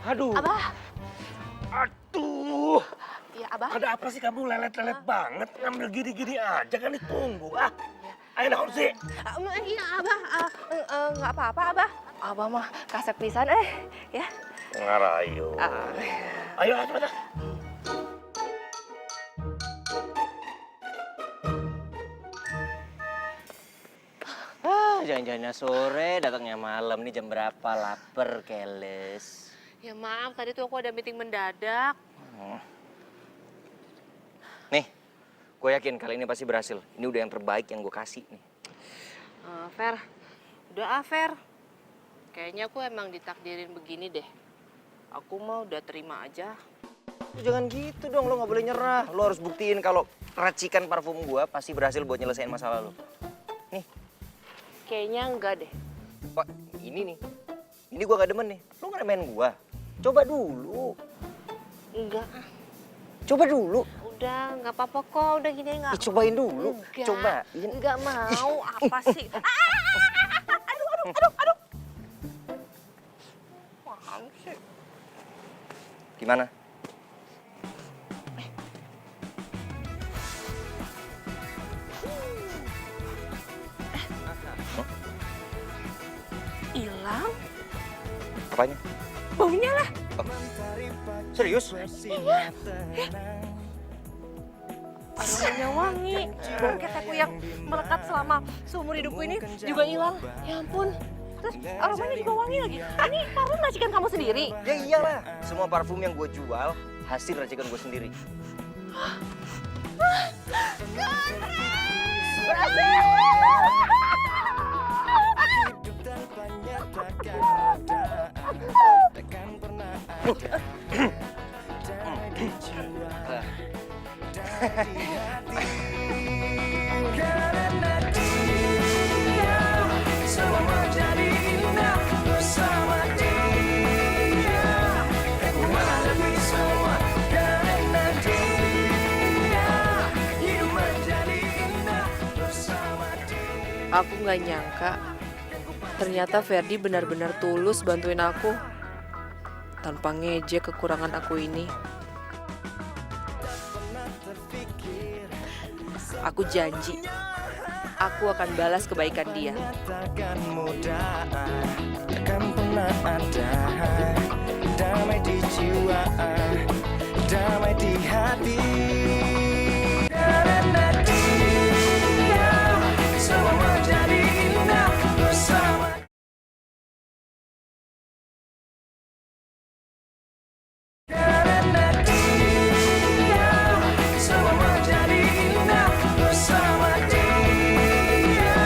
[SPEAKER 4] Aduh.
[SPEAKER 11] Abah.
[SPEAKER 4] Aduh.
[SPEAKER 11] Iya, Abah.
[SPEAKER 4] Ada apa sih kamu lelet-lelet banget? Ngambil gini-gini aja kan ditunggu. Ayo naon sih?
[SPEAKER 11] Iya, Abah. Nggak apa-apa, Abah. Abah mah kasep pisan, ya.
[SPEAKER 4] Ngarayu. Ayo, cepetan.
[SPEAKER 2] Jangan-jangan sore, datangnya malam. Nih jam berapa? Laper, keles.
[SPEAKER 5] Ya maaf, tadi tuh aku ada meeting mendadak.
[SPEAKER 2] Nih, gue yakin kali ini pasti berhasil. Ini udah yang terbaik yang gue kasih nih.
[SPEAKER 5] Fer, udah Fer. Kayaknya aku emang ditakdirin begini deh. Aku mah udah terima aja.
[SPEAKER 2] Jangan gitu dong, lo gak boleh nyerah. Lo harus buktiin kalau racikan parfum gue pasti berhasil buat nyelesain masalah lo. Nih.
[SPEAKER 5] Kayaknya enggak deh.
[SPEAKER 2] Pak, ini nih. Ini gue gak demen nih. Lo ngeremehin gue. Coba dulu.
[SPEAKER 5] Enggak.
[SPEAKER 2] Coba dulu.
[SPEAKER 5] Udah, nggak apa-apa kok. Udah gini nggak.
[SPEAKER 2] Cobain dulu.
[SPEAKER 5] Enggak.
[SPEAKER 2] Cobain.
[SPEAKER 5] Nggak mau. Apa sih? Aduh. Apaan sih?
[SPEAKER 2] Gimana?
[SPEAKER 11] Hilang?
[SPEAKER 2] Apanya?
[SPEAKER 11] Baunya lah.
[SPEAKER 2] Serius?
[SPEAKER 11] Iya. Aromanya wangi. Bau ketekku yang melekat selama seumur hidupku ini juga hilang. Ya ampun. Terus aromanya juga wangi lagi. Ini parfum racikan kamu sendiri?
[SPEAKER 2] Ya iyalah. Semua parfum yang gue jual hasil racikan gue sendiri.
[SPEAKER 11] Berhasil!
[SPEAKER 1] Karena dia semua menjadi indah bersama dia. Aku menghadapi semua karena dia hidup menjadi indah bersama dia.
[SPEAKER 5] Aku nggak nyangka. Ternyata Ferdi benar-benar tulus bantuin aku. Tanpa ngejek kekurangan aku ini. Aku janji, aku akan balas kebaikan dia.
[SPEAKER 1] Takkan mudah, takkan pernah ada damai di jiwa, damai di hati. Karena dia semua menjadi indah bersama. Karena dia semua menjadi indah bersama dia.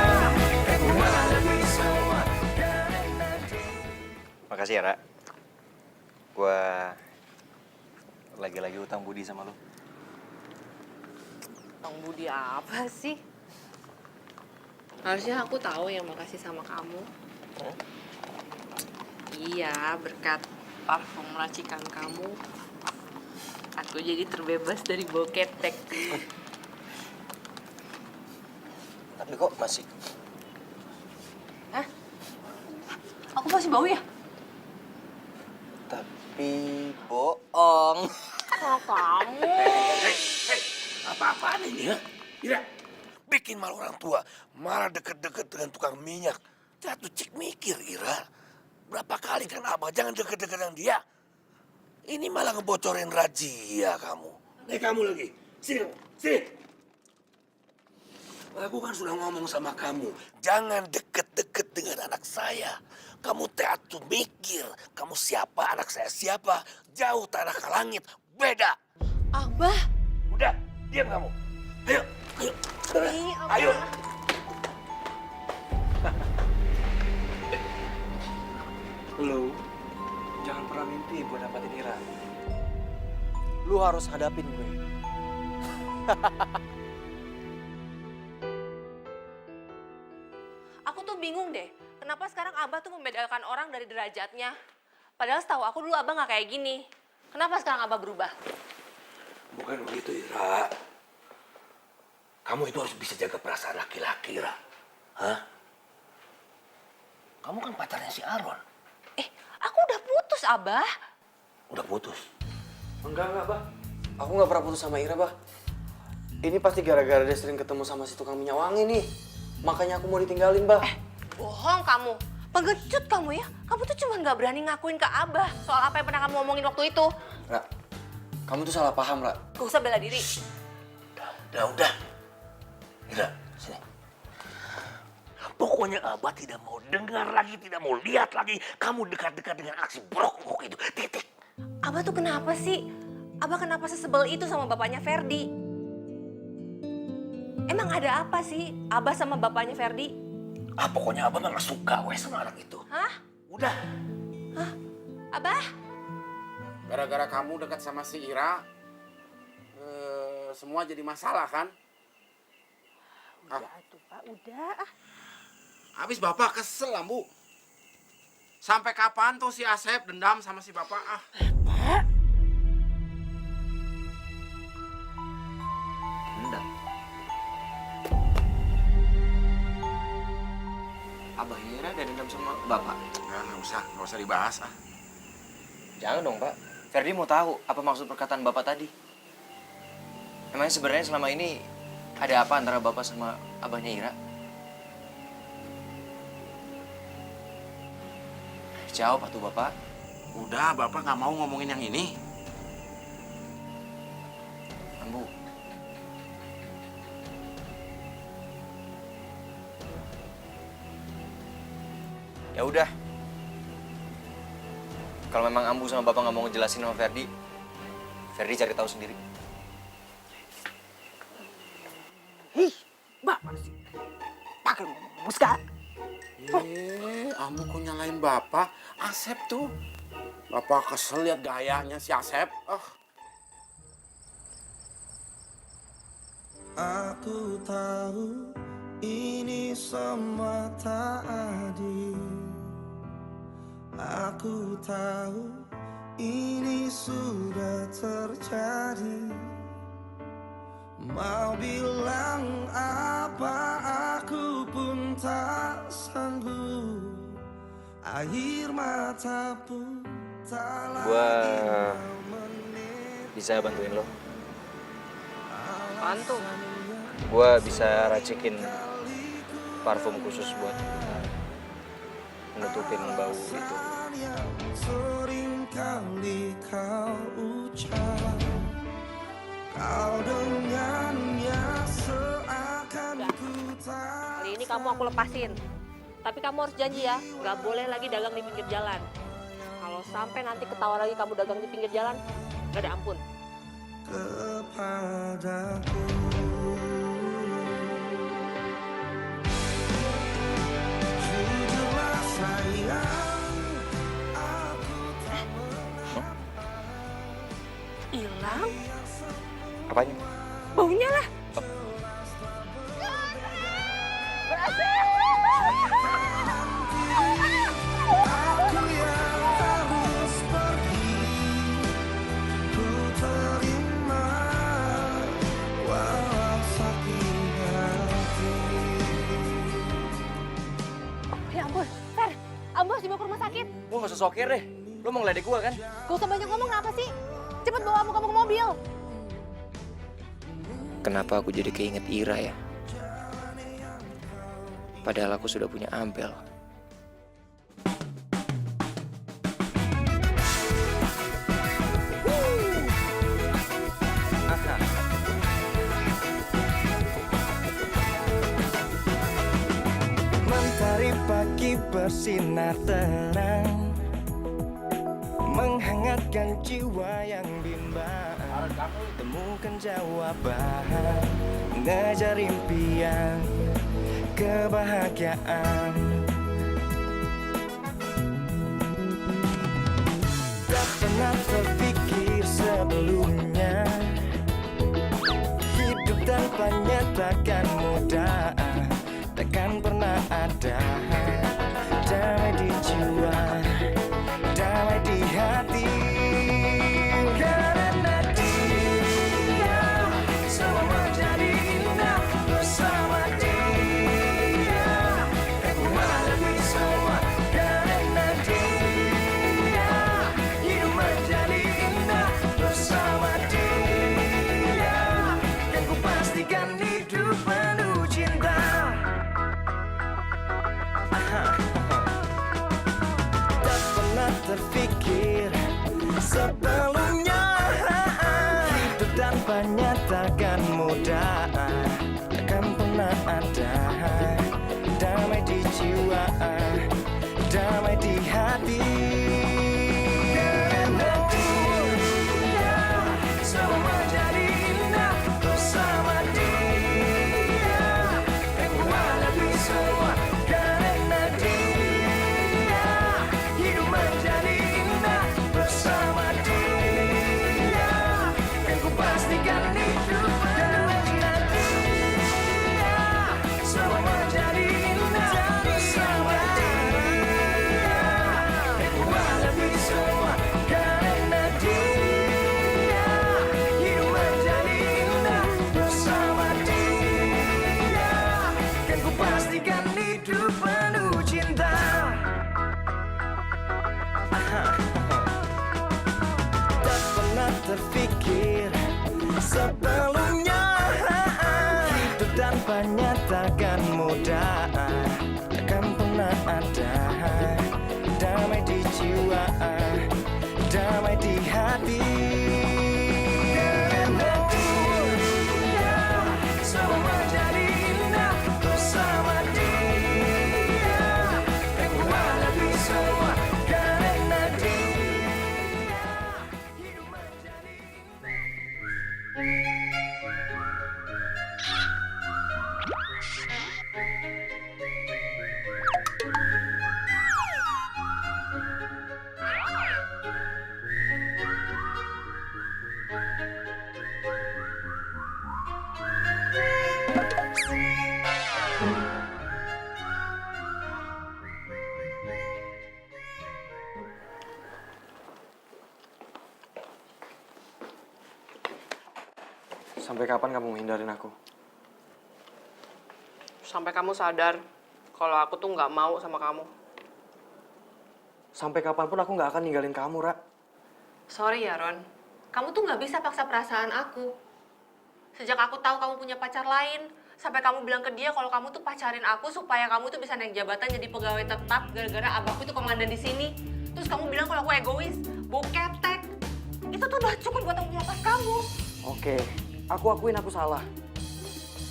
[SPEAKER 1] Aku menghadapi semua karena dia.
[SPEAKER 2] Makasih ya, Ra. Gua lagi-lagi utang budi sama lo.
[SPEAKER 5] Utang budi apa sih? Harusnya aku tahu yang makasih sama kamu. Iya, berkat parfum racikan kamu, aku jadi terbebas dari bau ketek.
[SPEAKER 7] Tapi kok masih...
[SPEAKER 5] Hah? Aku masih bau ya?
[SPEAKER 7] Tapi bohong.
[SPEAKER 5] Oh, kamu.
[SPEAKER 9] Apa-apaan ini ya? Ira, bikin malu orang tua, malah deket-deket dengan tukang minyak. Jatuh cik mikir, Ira. Berapa kali kan Abah jangan deket-deket dengan dia. Ini malah ngebocorin rahasia kamu. Nih kamu lagi, sini, sini. Aku kan sudah ngomong sama kamu, jangan deket-deket dengan anak saya. Kamu teatu mikir, kamu siapa, anak saya siapa. Jauh tanah ke langit, beda.
[SPEAKER 5] Abah.
[SPEAKER 9] Udah, diam kamu. Ayo, ayo.
[SPEAKER 5] Ih, Abah.
[SPEAKER 9] Ayo.
[SPEAKER 7] Lu jangan pernah mimpi buat dapatin Ira. Lu harus hadapin gue.
[SPEAKER 5] Aku tuh bingung deh, kenapa sekarang Abah tuh membedakan orang dari derajatnya. Padahal setahu aku dulu Abah nggak kayak gini. Kenapa sekarang Abah berubah?
[SPEAKER 9] Bukan begitu, Ira. Kamu itu harus bisa jaga perasaan laki-laki, Ira. Hah? Kamu kan pacarnya si Aaron.
[SPEAKER 5] Aku udah putus, Abah.
[SPEAKER 9] Udah putus?
[SPEAKER 6] Enggak, Bah. Aku nggak pernah putus sama Ira, Bah. Ini pasti gara-gara dia sering ketemu sama si tukang minyak wangi nih. Makanya aku mau ditinggalin, Bah.
[SPEAKER 5] Bohong kamu. Pengecut kamu ya. Kamu tuh cuma nggak berani ngakuin ke Abah soal apa yang pernah kamu omongin waktu itu.
[SPEAKER 6] Ra, kamu tuh salah paham, Ra.
[SPEAKER 5] Gak usah bela diri.
[SPEAKER 9] Udah. Ira, sini. Pokoknya Abah tidak mau dengar lagi, tidak mau lihat lagi kamu dekat-dekat dengan aksi brok-brok itu. Titik.
[SPEAKER 5] Abah tuh kenapa sih? Abah kenapa sesebel itu sama bapaknya Ferdi? Emang ada apa sih Abah sama bapaknya Ferdi?
[SPEAKER 9] Pokoknya Abah nggak suka sama anak itu.
[SPEAKER 5] Hah?
[SPEAKER 9] Udah.
[SPEAKER 5] Hah? Abah?
[SPEAKER 8] Gara-gara kamu dekat sama si Ira, semua jadi masalah kan?
[SPEAKER 11] Udah tuh Pak, udah.
[SPEAKER 8] Habis Bapak kesel, Bu. Sampai kapan tuh si Asep dendam sama si Bapak?
[SPEAKER 7] Dendam. Abah Ira ada dendam sama Bapak?
[SPEAKER 8] Nggak usah dibahas.
[SPEAKER 7] Jangan dong, Pak. Ferdi mau tahu apa maksud perkataan Bapak tadi. Emangnya sebenarnya selama ini ada apa antara Bapak sama abahnya Ira? Jawab tuh Bapak.
[SPEAKER 8] Udah, Bapak nggak mau ngomongin yang ini.
[SPEAKER 7] Ambu. Ya udah. Kalau memang Ambu sama Bapak nggak mau ngejelasin sama Ferdi, Ferdi cari tahu sendiri.
[SPEAKER 11] Mbak, mana sih? Pakai ngomong sekarang.
[SPEAKER 8] Ambu kok nyalain Bapak? Asep tuh. Bapak kesel lihat gayanya si Asep.
[SPEAKER 1] Aku tahu ini semua tak adil. Aku tahu ini sudah terjadi. Mau bilang apa aku pun tak sanggup. Air mata pun tak lagi mau
[SPEAKER 7] Bisa bantuin lo.
[SPEAKER 5] Bantu.
[SPEAKER 7] Gua bisa racikin parfum khusus buat menutupin bau itu.
[SPEAKER 1] yang sering kali kau ucap. Kau dengannya seakan ku tak.
[SPEAKER 5] Kali ini kamu aku lepasin. Tapi kamu harus janji ya, nggak boleh lagi dagang di pinggir jalan. Kalau sampai nanti ketawa lagi kamu dagang di pinggir jalan, nggak ada ampun.
[SPEAKER 1] Kepadaku jujurlah sayang, aku tak
[SPEAKER 11] Hilang
[SPEAKER 7] Apanya?
[SPEAKER 11] baunya lah. Om Bos dibawa ke rumah sakit.
[SPEAKER 7] Lu gak usah sokir deh. Lu mau ngeledek gua kan?
[SPEAKER 11] Gak usah banyak ngomong, kenapa sih? Cepet bawa kamu ke mobil.
[SPEAKER 2] Kenapa aku jadi keinget Ira ya? Padahal aku sudah punya Abel.
[SPEAKER 1] Mentari pagi bersinar terang, menghangatkan jiwa yang bimbang. Temukan jawaban, mengejar impian, kebahagiaan. Tak pernah terpikir sebelumnya, hidup tanpanya takkan mudah, takkan pernah ada damai di jiwa, damai di hati. Karena dia semua menjadi indah bersama dia. Aku mengalami semua karena dia. Hidup menjadi indah bersama dia. Dan ku pastikan hidup penuh cinta. Tak pernah terpikir sebelumnya, hidup tanpanya takkan mudah, takkan pernah ada damai di jiwa, damai di hati. Karena dia semua menjadi indah bersama dia. Dan ku mengalami semua karena dia. Hidup menjadi indah bersama dia. Dan ku pastikan hidup karena dia. Semua menjadi indah bersama dia. Dan ku mengalami semua karena dia. Hidup menjadi indah bersama dia. Dan ku pastikan hidup penuh cinta. Tak pernah terpikir sebelumnya, hidup tanpanya takkan mudah, takkan pernah ada damai di jiwa, damai di hati. Karena dia semua menjadi indah bersama dia. Dan ku mengalami semua karena dia. Hidup menjadi
[SPEAKER 6] Sampai kapan kamu menghindarin aku?
[SPEAKER 5] Sampai kamu sadar kalau aku tuh nggak mau sama kamu.
[SPEAKER 6] Sampai kapanpun aku nggak akan ninggalin kamu, Ra.
[SPEAKER 5] Sorry ya, Ron. Kamu tuh nggak bisa paksa perasaan aku. Sejak aku tahu kamu punya pacar lain, sampai kamu bilang ke dia kalau kamu tuh pacarin aku supaya kamu tuh bisa naik jabatan jadi pegawai tetap gara-gara abahku tuh komandan di sini. Terus kamu bilang kalau aku egois, bau ketek. Itu tuh udah cukup buat aku melepas kamu.
[SPEAKER 6] Oke, aku akuin aku salah.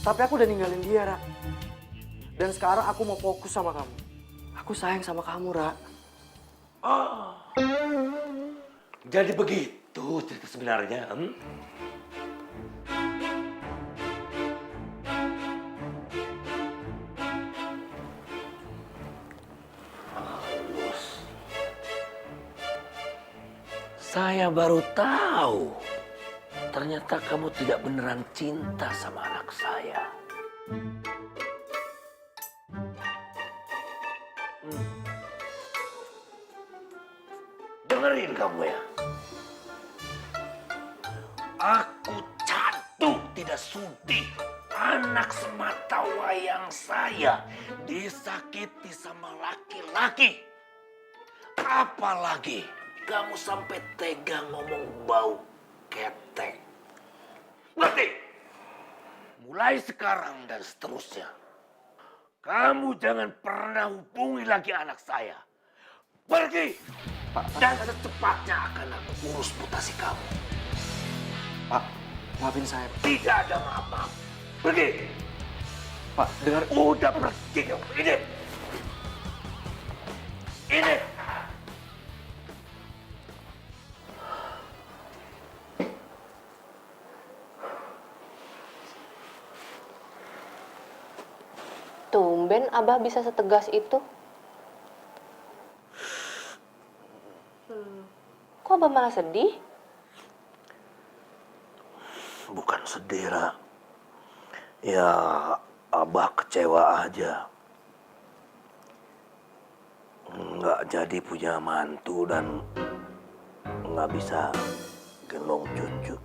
[SPEAKER 6] Tapi aku udah ninggalin dia, Ra. Dan sekarang aku mau fokus sama kamu. Aku sayang sama kamu, Ra.
[SPEAKER 9] Oh, jadi begitu cerita sebenarnya. Halus. Saya baru tahu. Ternyata kamu tidak beneran cinta sama anak saya. Dengerin kamu ya. Aku cantik tidak sudi anak semata wayang saya disakiti sama laki-laki. Apalagi kamu sampai tega ngomong bau ketek. Berarti mulai sekarang dan seterusnya, kamu jangan pernah hubungi lagi anak saya. Pergi! Dan secepatnya akan aku urus mutasi kamu.
[SPEAKER 6] Pak, maafin saya.
[SPEAKER 9] Tidak ada maaf-maaf. Pergi!
[SPEAKER 6] Pak, dengar.
[SPEAKER 9] Udah pergi kamu. Ini! Ini!
[SPEAKER 5] Tumben Abah bisa setegas itu. Kok Abah malah sedih?
[SPEAKER 9] Bukan sedih, Ra. Ya, Abah kecewa aja. Nggak jadi punya mantu dan nggak bisa gendong cucu.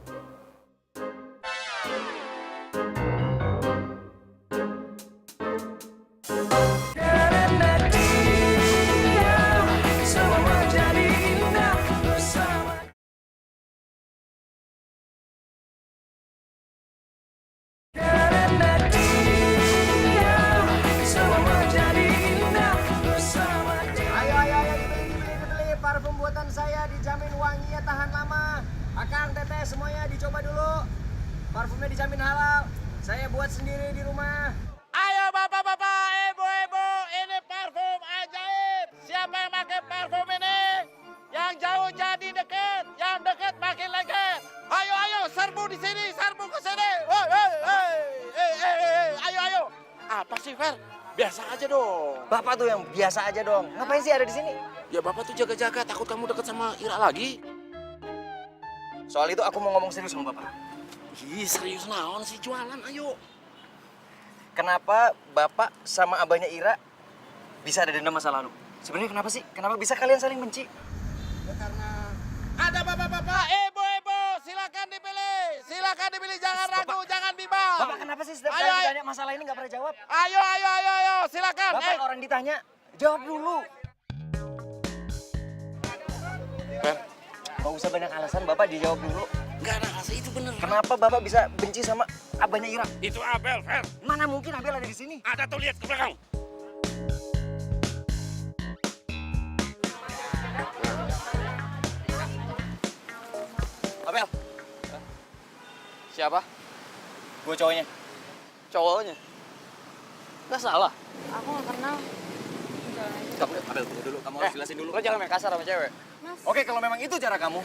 [SPEAKER 1] Karena dia semua jadi indah bersama. Karena dia semua jadi indah bersama dia.
[SPEAKER 2] Ayo, dibeli. Parfum buatan saya dijamin wanginya tahan lama. Akang, teteh, semuanya dicoba dulu. Parfumnya dijamin halal. Saya buat sendiri di rumah.
[SPEAKER 8] Ayo bapak-bapak, ibu-ibu, ini parfum ajaib. Siapa yang pakai parfum ini? Yang jauh jadi deket, yang deket makin lengket. Ayo, serbu di sini, serbu ke sini. Ayo. Apa sih, Fer? Biasa aja dong.
[SPEAKER 2] Bapak tuh yang biasa aja dong. Ngapain sih ada di sini?
[SPEAKER 8] Ya bapak tuh jaga-jaga, takut kamu deket sama Ira lagi.
[SPEAKER 2] Soal itu aku mau ngomong serius sama bapak.
[SPEAKER 8] Ih, serius naon sih jualan, ayo.
[SPEAKER 2] Kenapa bapak sama abahnya Ira bisa ada dendam masa lalu? Sebenarnya kenapa sih? Kenapa bisa kalian saling benci?
[SPEAKER 8] Ya karena ada bapak-bapak, ibu-ibu, silakan dipilih, jangan ragu, jangan bimbang.
[SPEAKER 2] Bapak kenapa sih setiap kali
[SPEAKER 8] Ayo.
[SPEAKER 2] ditanya masalah ini nggak pernah jawab?
[SPEAKER 8] Ayo, silakan.
[SPEAKER 2] Bapak orang ditanya, jawab dulu.
[SPEAKER 8] Fer,
[SPEAKER 2] Nggak usah banyak alasan, bapak dijawab dulu.
[SPEAKER 8] nggak ada rasa itu bener.
[SPEAKER 2] Kenapa bapak bisa benci sama abahnya Ira?
[SPEAKER 8] Itu Abel, Fer.
[SPEAKER 2] Mana mungkin Abel ada di sini?
[SPEAKER 8] Ada tuh, lihat ke belakang.
[SPEAKER 2] Abel,
[SPEAKER 7] Siapa?
[SPEAKER 2] gue cowoknya.
[SPEAKER 7] Cowoknya. Nggak salah.
[SPEAKER 11] Aku nggak kenal.
[SPEAKER 2] Abel, tunggu dulu. Kamu harus jelasin dulu.
[SPEAKER 7] Lo jangan main kasar sama cewek.
[SPEAKER 11] Mas,
[SPEAKER 2] Oke, kalau memang itu cara kamu,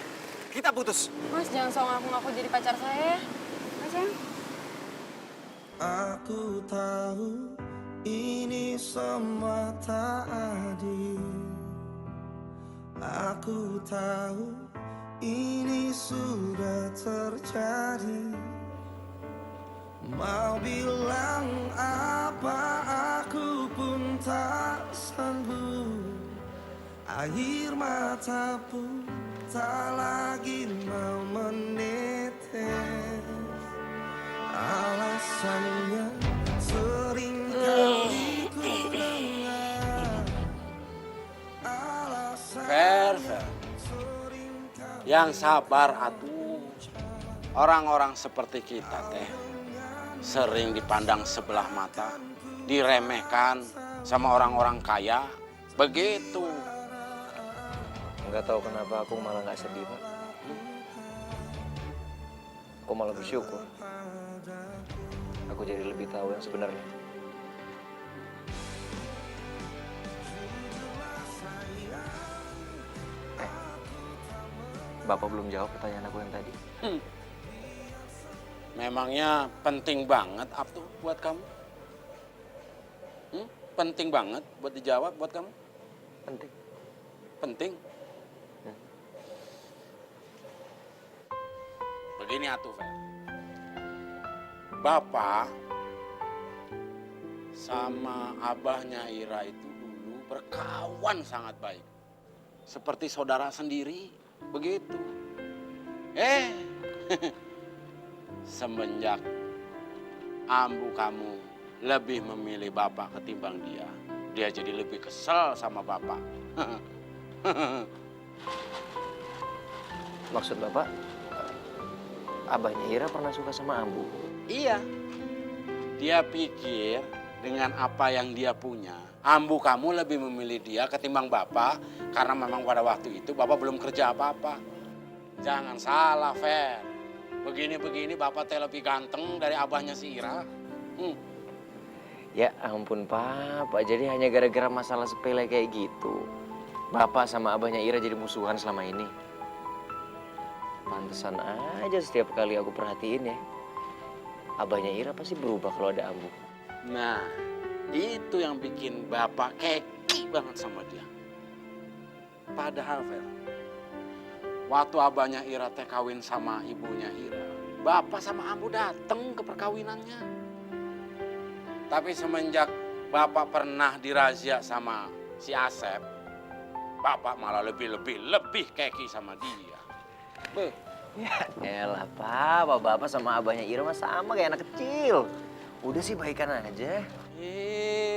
[SPEAKER 2] kita putus.
[SPEAKER 11] Mas jangan sok ngaku-ngaku jadi pacar saya ya. Mas ya.
[SPEAKER 1] Aku tahu ini semua tak adil. Aku tahu ini sudah terjadi. Mau bilang apa aku pun tak sanggup. Air mata pun tak lagi mau menetes. Alasannya sering kali ku dengar.
[SPEAKER 12] Fer. Yang sabar atuh. Orang-orang seperti kita teh sering dipandang sebelah mata, diremehkan sama orang-orang kaya, begitu.
[SPEAKER 7] Nggak tahu kenapa aku malah nggak sedih, Pak. Aku malah bersyukur. Aku jadi lebih tahu yang sebenarnya. Bapak belum jawab pertanyaan aku yang tadi.
[SPEAKER 12] Memangnya penting banget Abtu buat kamu? Penting banget buat dijawab buat kamu?
[SPEAKER 7] Penting.
[SPEAKER 12] Penting? Begini atuh, Fer. Bapak sama abahnya Ira itu dulu berkawan sangat baik. Seperti saudara sendiri, begitu. Semenjak ambu kamu lebih memilih bapak ketimbang dia, dia jadi lebih kesel sama bapak.
[SPEAKER 2] Maksud Bapak, abahnya Ira pernah suka sama Ambu?
[SPEAKER 12] Iya. Dia pikir dengan apa yang dia punya, Ambu kamu lebih memilih dia ketimbang Bapak karena memang pada waktu itu Bapak belum kerja apa-apa. Jangan salah, Fer. Begini-begini Bapak teh lebih ganteng dari abahnya si Ira.
[SPEAKER 2] Ya ampun Pak, jadi hanya gara-gara masalah sepele kayak gitu Bapak sama abahnya Ira jadi musuhan selama ini. Pantesan aja setiap kali aku perhatiin ya, abahnya Ira pasti berubah kalau ada Ambu.
[SPEAKER 12] Nah, itu yang bikin Bapak keki banget sama dia. Padahal, Fer, waktu abahnya Ira teh kawin sama ibunya Ira, Bapak sama Ambu dateng ke perkawinannya. Tapi semenjak Bapak pernah dirazia sama si Asep, Bapak malah lebih keki sama dia. Beuh.
[SPEAKER 2] Ya elah Pak, Bapak sama abahnya Ira mah sama kayak anak kecil. Udah sih baikan aja.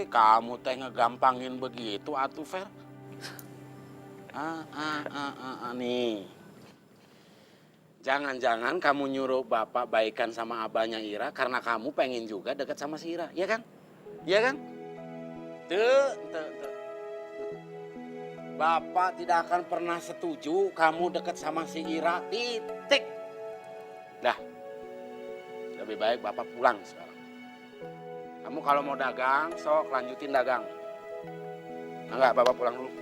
[SPEAKER 12] Kamu teh ngegampangin begitu atuh, Fer. Nih. Jangan-jangan kamu nyuruh Bapak baikan sama abahnya Ira karena kamu pengen juga dekat sama si Ira, iya kan? Iya kan? Tuh. Bapak tidak akan pernah setuju kamu dekat sama si Ira, titik. Dah, lebih baik Bapak pulang sekarang. Kamu kalau mau dagang, sok lanjutin dagang. Enggak, Bapak pulang dulu.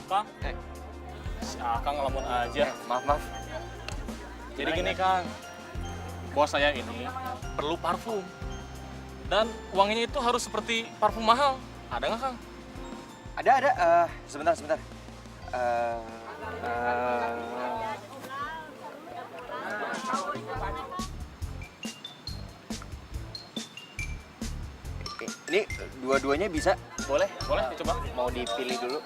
[SPEAKER 3] Kang, si Akang ngelamun aja.
[SPEAKER 2] Maaf.
[SPEAKER 3] Jadi gini Kang, bos saya ini perlu parfum. Dan wanginya itu harus seperti parfum mahal. Ada nggak Kang?
[SPEAKER 2] Ada. Sebentar. Ini dua-duanya bisa? Boleh?
[SPEAKER 3] Boleh dicoba.
[SPEAKER 2] Mau dipilih dulu?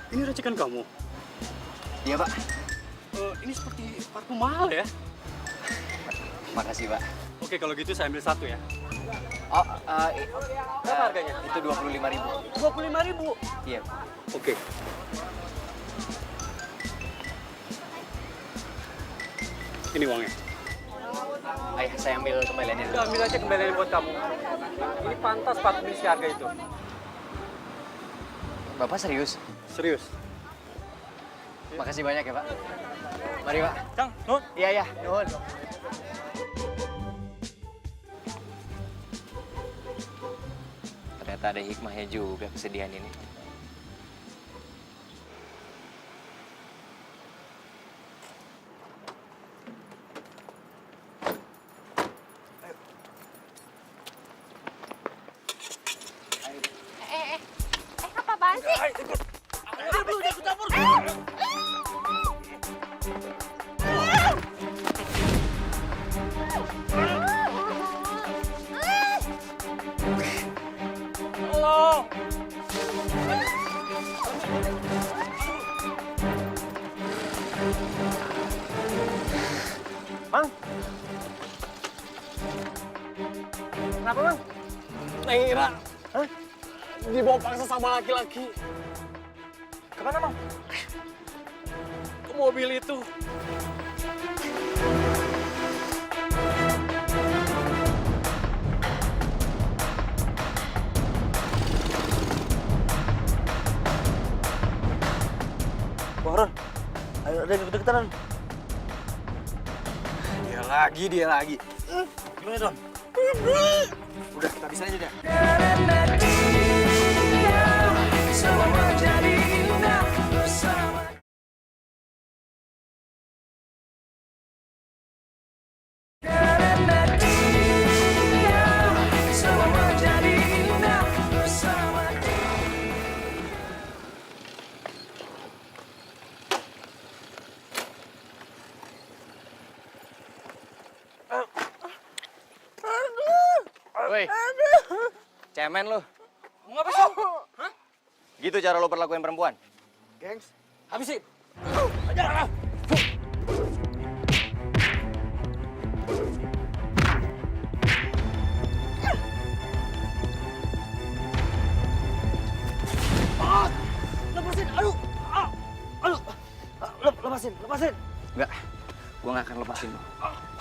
[SPEAKER 13] Ini racikan kamu?
[SPEAKER 2] Iya, Pak.
[SPEAKER 13] Ini seperti parfum mahal ya?
[SPEAKER 2] Makasih, Pak.
[SPEAKER 13] Oke, kalau gitu saya ambil satu ya.
[SPEAKER 2] Oh,
[SPEAKER 13] Berapa harganya?
[SPEAKER 2] Itu 25.000.
[SPEAKER 13] 25.000?
[SPEAKER 2] Iya.
[SPEAKER 13] Oke. Ini uangnya.
[SPEAKER 2] Ayah, saya ambil kembaliannya dulu.
[SPEAKER 13] Udah, ambil aja kembalian buat kamu. Ini pantas parfum isi harga itu.
[SPEAKER 2] Bapak serius?
[SPEAKER 13] Serius.
[SPEAKER 2] Makasih banyak ya, Pak. Mari, Pak.
[SPEAKER 3] Kang, Nun.
[SPEAKER 2] Iya, Nun. Ternyata ada hikmahnya juga kesedihan ini.
[SPEAKER 11] Apaan sih?
[SPEAKER 9] Dia belum ikut campur.
[SPEAKER 3] Halo.
[SPEAKER 2] Mang. Kenapa, Mang?
[SPEAKER 3] Neng Ira. Hah? Dibawa paksa sama laki-laki.
[SPEAKER 2] Kemana, Mang?
[SPEAKER 3] Ke mobil itu.
[SPEAKER 6] Baron, ayo ada deket-deketan. Dia lagi. Gimana, Don? Udah, tadi
[SPEAKER 7] Bisa aja deh.
[SPEAKER 1] Karena dia semua menjadi indah bersama. Karena dia semua menjadi indah bersama.
[SPEAKER 2] Woi, cemen lu.
[SPEAKER 7] Mau apa sih? Hah?
[SPEAKER 2] Gitu cara lo perlakuin perempuan?
[SPEAKER 7] Gengs, habisin. Lepasin, aduh. Aduh. Lepasin.
[SPEAKER 2] Enggak, gua nggak akan lepasin lo.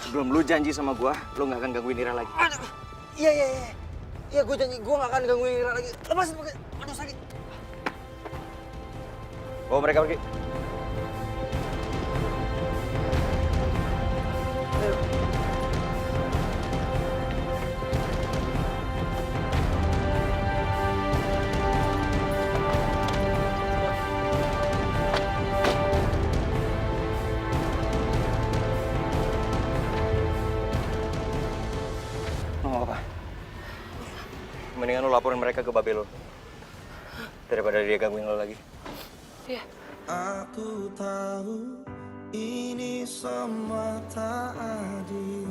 [SPEAKER 2] Sebelum lu janji sama gua, lu nggak akan gangguin Ira lagi.
[SPEAKER 7] Aduh. Iya. Iya, gue janji gue gak akan gangguin Ira lagi. Lepasin pakai. Aduh, sakit.
[SPEAKER 2] Bawa mereka pergi. Lo mau apa? Mendingan lo laporin mereka ke babe lo. Daripada dia gangguin lo lagi.
[SPEAKER 5] Iya.
[SPEAKER 1] Aku tahu ini semua tak adil.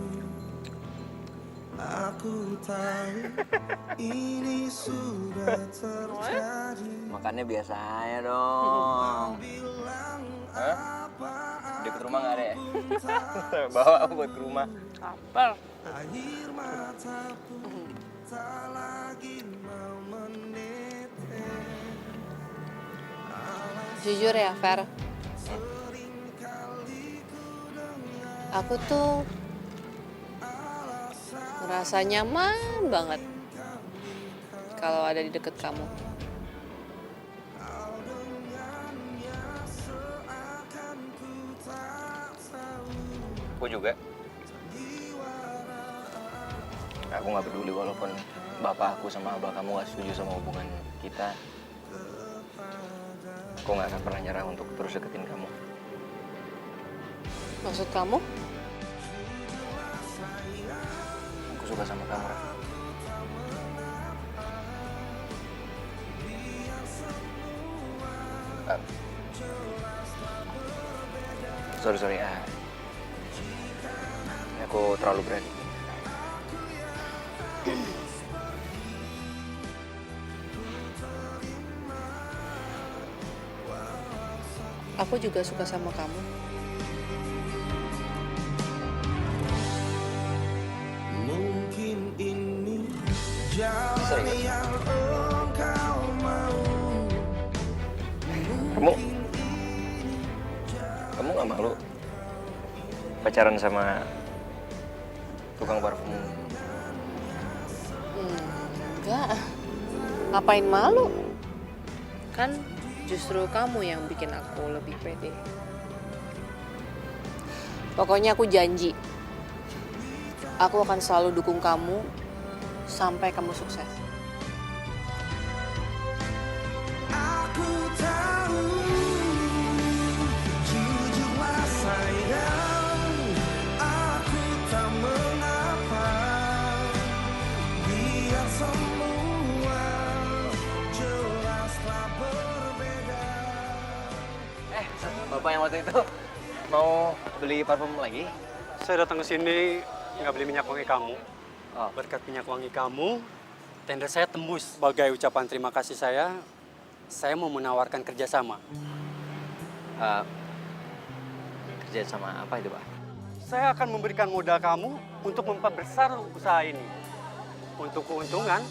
[SPEAKER 1] Aku tahu ini sudah terjadi.
[SPEAKER 2] Makannya biasa aja dong. Hah? Deket rumah nggak ada ya? Bawa aku buat ke rumah.
[SPEAKER 5] Lapar.
[SPEAKER 1] Air mataku tak lagi mau menetes.
[SPEAKER 5] Jujur ya, Fer. Aku tuh ngerasa nyaman banget kalau ada di deket kamu.
[SPEAKER 2] Aku juga. Aku nggak peduli walaupun bapak aku sama abah kamu nggak setuju sama hubungan kita. Aku nggak akan pernah nyerah untuk terus deketin kamu.
[SPEAKER 5] Maksud kamu?
[SPEAKER 2] Aku suka sama kamu, Ra. Sorry. Aku terlalu berani.
[SPEAKER 5] Aku juga suka sama kamu.
[SPEAKER 1] Mungkin ini jalan yang engkau mau.
[SPEAKER 2] Kamu nggak malu pacaran sama tukang parfum?
[SPEAKER 5] Enggak. Ngapain malu? Kan justru kamu yang bikin aku lebih pede. Pokoknya aku janji, aku akan selalu dukung kamu sampai kamu sukses.
[SPEAKER 1] Aku tahu, jujurlah sayang, aku tak mengapa, biar semua jelaslah berbeda.
[SPEAKER 2] Bapak yang waktu itu mau beli parfum lagi?
[SPEAKER 13] Saya datang ke sini nggak beli minyak wangi kamu.
[SPEAKER 2] Oh.
[SPEAKER 13] Berkat minyak wangi kamu, tender saya tembus. Sebagai ucapan terima kasih saya mau menawarkan kerjasama.
[SPEAKER 2] Kerja sama apa itu, Pak?
[SPEAKER 13] Saya akan memberikan modal kamu untuk memperbesar usaha ini. Untuk keuntungan,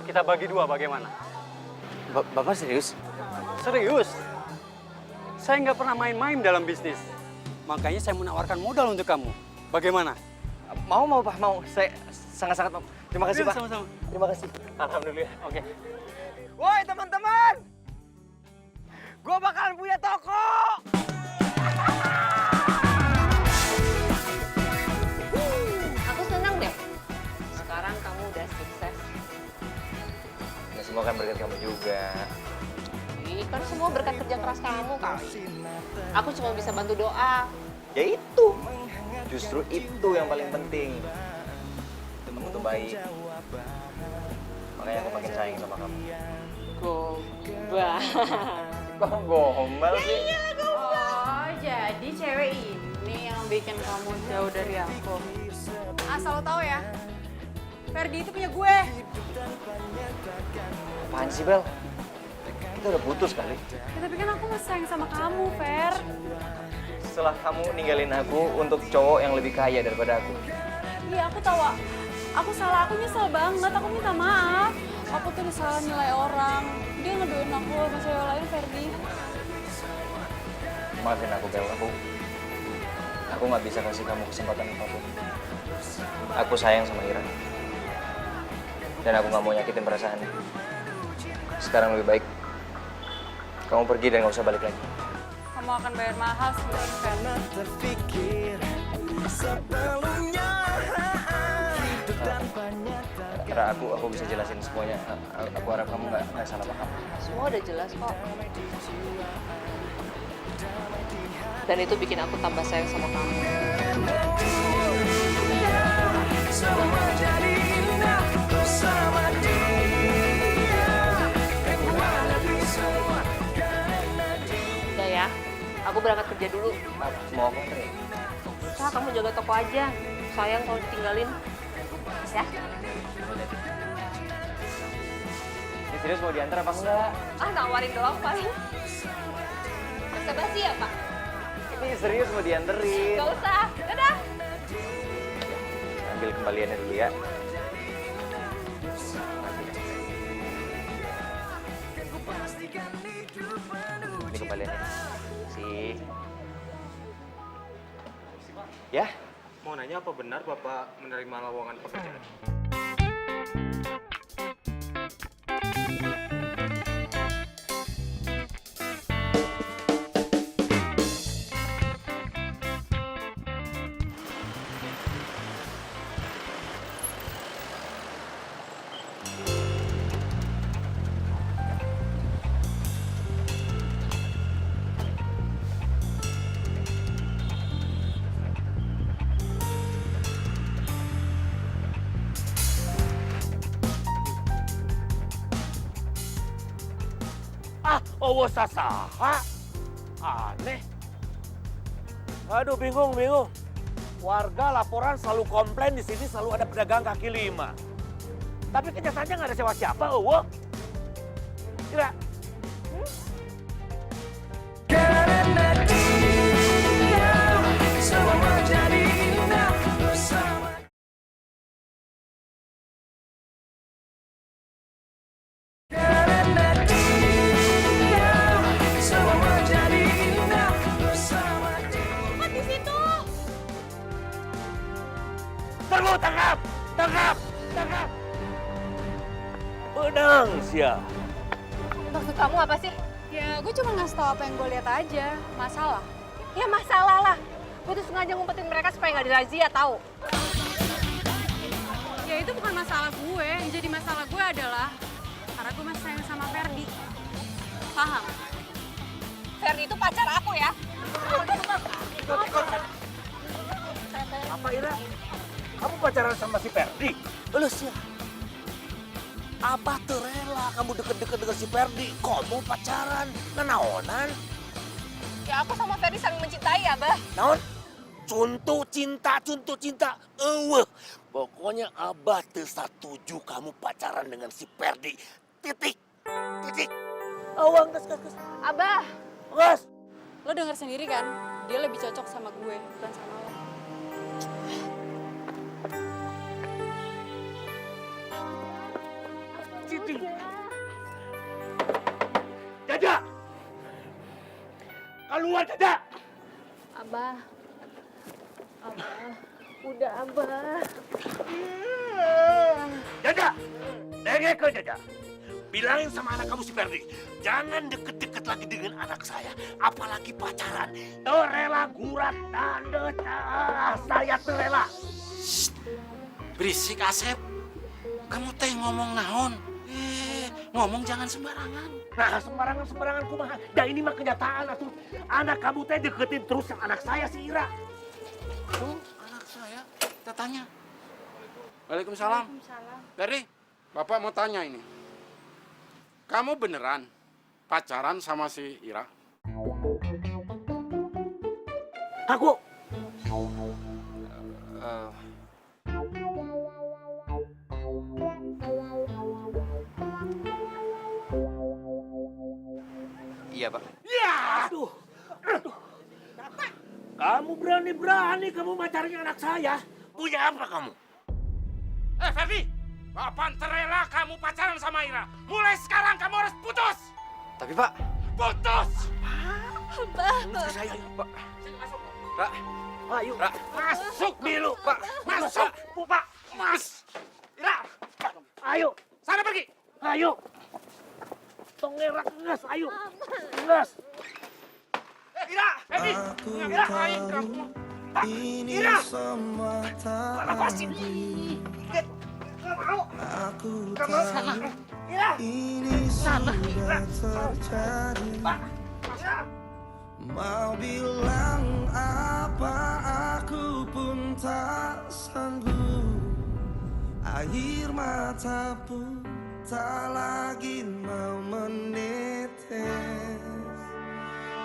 [SPEAKER 13] kita bagi dua bagaimana?
[SPEAKER 2] Bapak serius?
[SPEAKER 13] Serius? Saya nggak pernah main-main dalam bisnis. Makanya saya menawarkan modal untuk kamu. Bagaimana?
[SPEAKER 2] Mau Pak, mau. Saya sangat-sangat mau. Terima kasih, Pak.
[SPEAKER 13] Sama-sama.
[SPEAKER 2] Terima kasih. Alhamdulillah.
[SPEAKER 13] Oke.
[SPEAKER 2] Woi, teman-teman! Gua bakalan punya toko!
[SPEAKER 5] Aku senang deh. Sekarang kamu udah sukses
[SPEAKER 2] semua kan berkat kamu juga.
[SPEAKER 5] Ih, kan semua berkat kerja keras kamu kali. Aku cuma bisa bantu doa.
[SPEAKER 2] Ya itu, justru itu yang paling penting. Kamu tuh baik, makanya aku makin sayang sama kamu.
[SPEAKER 5] Gombal.
[SPEAKER 2] Kok gombal sih?
[SPEAKER 11] Oh, jadi cewek ini yang bikin kamu jauh dari aku. Asal lo tahu ya, Ferdi itu punya gue.
[SPEAKER 2] Apaan sih, Bel? Kita udah putus kali.
[SPEAKER 11] Ya, tapi kan aku masih sayang sama kamu, Fer.
[SPEAKER 2] Setelah kamu ninggalin aku untuk cowok yang lebih kaya daripada aku.
[SPEAKER 11] Iya, aku tahu. Aku salah, aku nyesel banget. Aku minta maaf. Aku tuh salah nilai orang. Dia ngedoain aku sama cewek lain, Ferdi.
[SPEAKER 2] Maafin aku, Bel. Aku nggak bisa kasih kamu kesempatan apapun. Aku sayang sama Ira. Dan aku nggak mau nyakitin perasaannya. Sekarang lebih baik kamu pergi dan nggak usah balik lagi.
[SPEAKER 11] Kamu akan bayar mahal sih, Fer.
[SPEAKER 2] Ira, aku bisa jelasin semuanya. Aku harap kamu nggak salah paham.
[SPEAKER 5] Semua udah jelas kok. Dan itu bikin aku tambah sayang sama kamu.
[SPEAKER 1] Semua jadi indah bersama dia.
[SPEAKER 5] Udah ya, aku berangkat kerja dulu.
[SPEAKER 2] Mau aku anterin?
[SPEAKER 5] Usah, kamu jaga toko aja. Sayang kalau ditinggalin. Ya?
[SPEAKER 2] Ini serius mau diantar apa enggak?
[SPEAKER 5] Ah, nawarin doang paling. Basa basi ya, Pak?
[SPEAKER 2] Ini serius mau dianterin.
[SPEAKER 5] Gak usah. Dadah.
[SPEAKER 2] Ambil kembaliannya dulu ya. Ini kembaliannya. Sih. Ya?
[SPEAKER 3] Mau nanya apa benar Bapak menerima lowongan pekerjaan?
[SPEAKER 4] Oh, sasaha. Aneh. Aduh, bingung. Warga laporan selalu komplain di sini selalu ada pedagang kaki lima. Tapi kenyataannya nggak ada siapa-siapa, Kira.
[SPEAKER 1] Karena dia semua jadi indah bersama. Karena dia semua jadi indah bersama dia.
[SPEAKER 11] Cepat di situ.
[SPEAKER 4] Tunggu, tangkap. Benang, sia.
[SPEAKER 5] Maksud kamu apa sih?
[SPEAKER 11] Ya, gue cuma ngasih tau apa yang gue lihat aja. Masalah.
[SPEAKER 5] Ya masalah lah. Gue tuh sengaja ngumpetin mereka supaya nggak dirazia, tahu?
[SPEAKER 11] Ya itu bukan masalah gue. Yang jadi masalah gue adalah karena gue masih sayang sama Ferdi. Paham?
[SPEAKER 5] Ferdi itu pacar aku ya.
[SPEAKER 4] Apa, Ira? Kamu pacaran sama si Ferdi?
[SPEAKER 9] Lu sih. Abah tuh rela kamu deket-deket dengan si Ferdi. Kamu pacaran, naonan.
[SPEAKER 5] Ya aku sama Ferdi saling mencintai ya, Bah.
[SPEAKER 9] Naon? Contoh cinta. Pokoknya Abah tuh setuju kamu pacaran dengan si Ferdi. Titik.
[SPEAKER 4] Awang, gas.
[SPEAKER 5] Abah.
[SPEAKER 4] Gas.
[SPEAKER 11] Lo denger sendiri kan, dia lebih cocok sama gue, bukan sama lo.
[SPEAKER 4] Jaja! Keluar, Jaja!
[SPEAKER 5] Abah. Udah, Abah.
[SPEAKER 4] Jaja! Dengek ke Jaja. Bilangin sama anak kamu si Ferdi, jangan deket-deket lagi dengan anak saya, apalagi pacaran. Tuh rela gurat tanda saya tuh rela.
[SPEAKER 8] Berisik Asep. Kamu teh ngomong naon?
[SPEAKER 4] ngomong jangan sembarangan.
[SPEAKER 9] Nah, sembarangan kumaha. Ya ini mah kenyataan atuh. Anak kamu teh deketin terus yang anak saya si Ira.
[SPEAKER 8] Tuh, anak saya. Kita tanya. Waalaikumsalam. Ferdi, Bapak mau tanya ini. Kamu beneran pacaran sama si Ira?
[SPEAKER 9] Aku
[SPEAKER 2] Iya, Pak.
[SPEAKER 9] ya, aduh. Kamu berani-berani kamu macarin anak saya.
[SPEAKER 4] Punya apa kamu?
[SPEAKER 8] Ferdi, Bapak terela kamu pacaran sama Ira. Mulai sekarang kamu harus putus.
[SPEAKER 2] Tapi, Pak.
[SPEAKER 8] Putus.
[SPEAKER 9] Anak saya, Pak.
[SPEAKER 2] Pak.
[SPEAKER 9] Ayo.
[SPEAKER 8] Masuk dulu, Pak. Masuk,
[SPEAKER 9] Pak.
[SPEAKER 8] Mas. Ira,
[SPEAKER 9] Ayo.
[SPEAKER 8] sana pergi.
[SPEAKER 9] Ayo. Tongerak nges, ayo. Nges.
[SPEAKER 8] Ira, Ferdi. Ira, ayo kamu. Pak, Ira. Lepasin. Gak mau. Kamu sana. Ira. Sana. Ira. Pak. Ira.
[SPEAKER 1] Mau bilang apa aku pun tak sanggup. Air mata pun tak lagi mau menetes.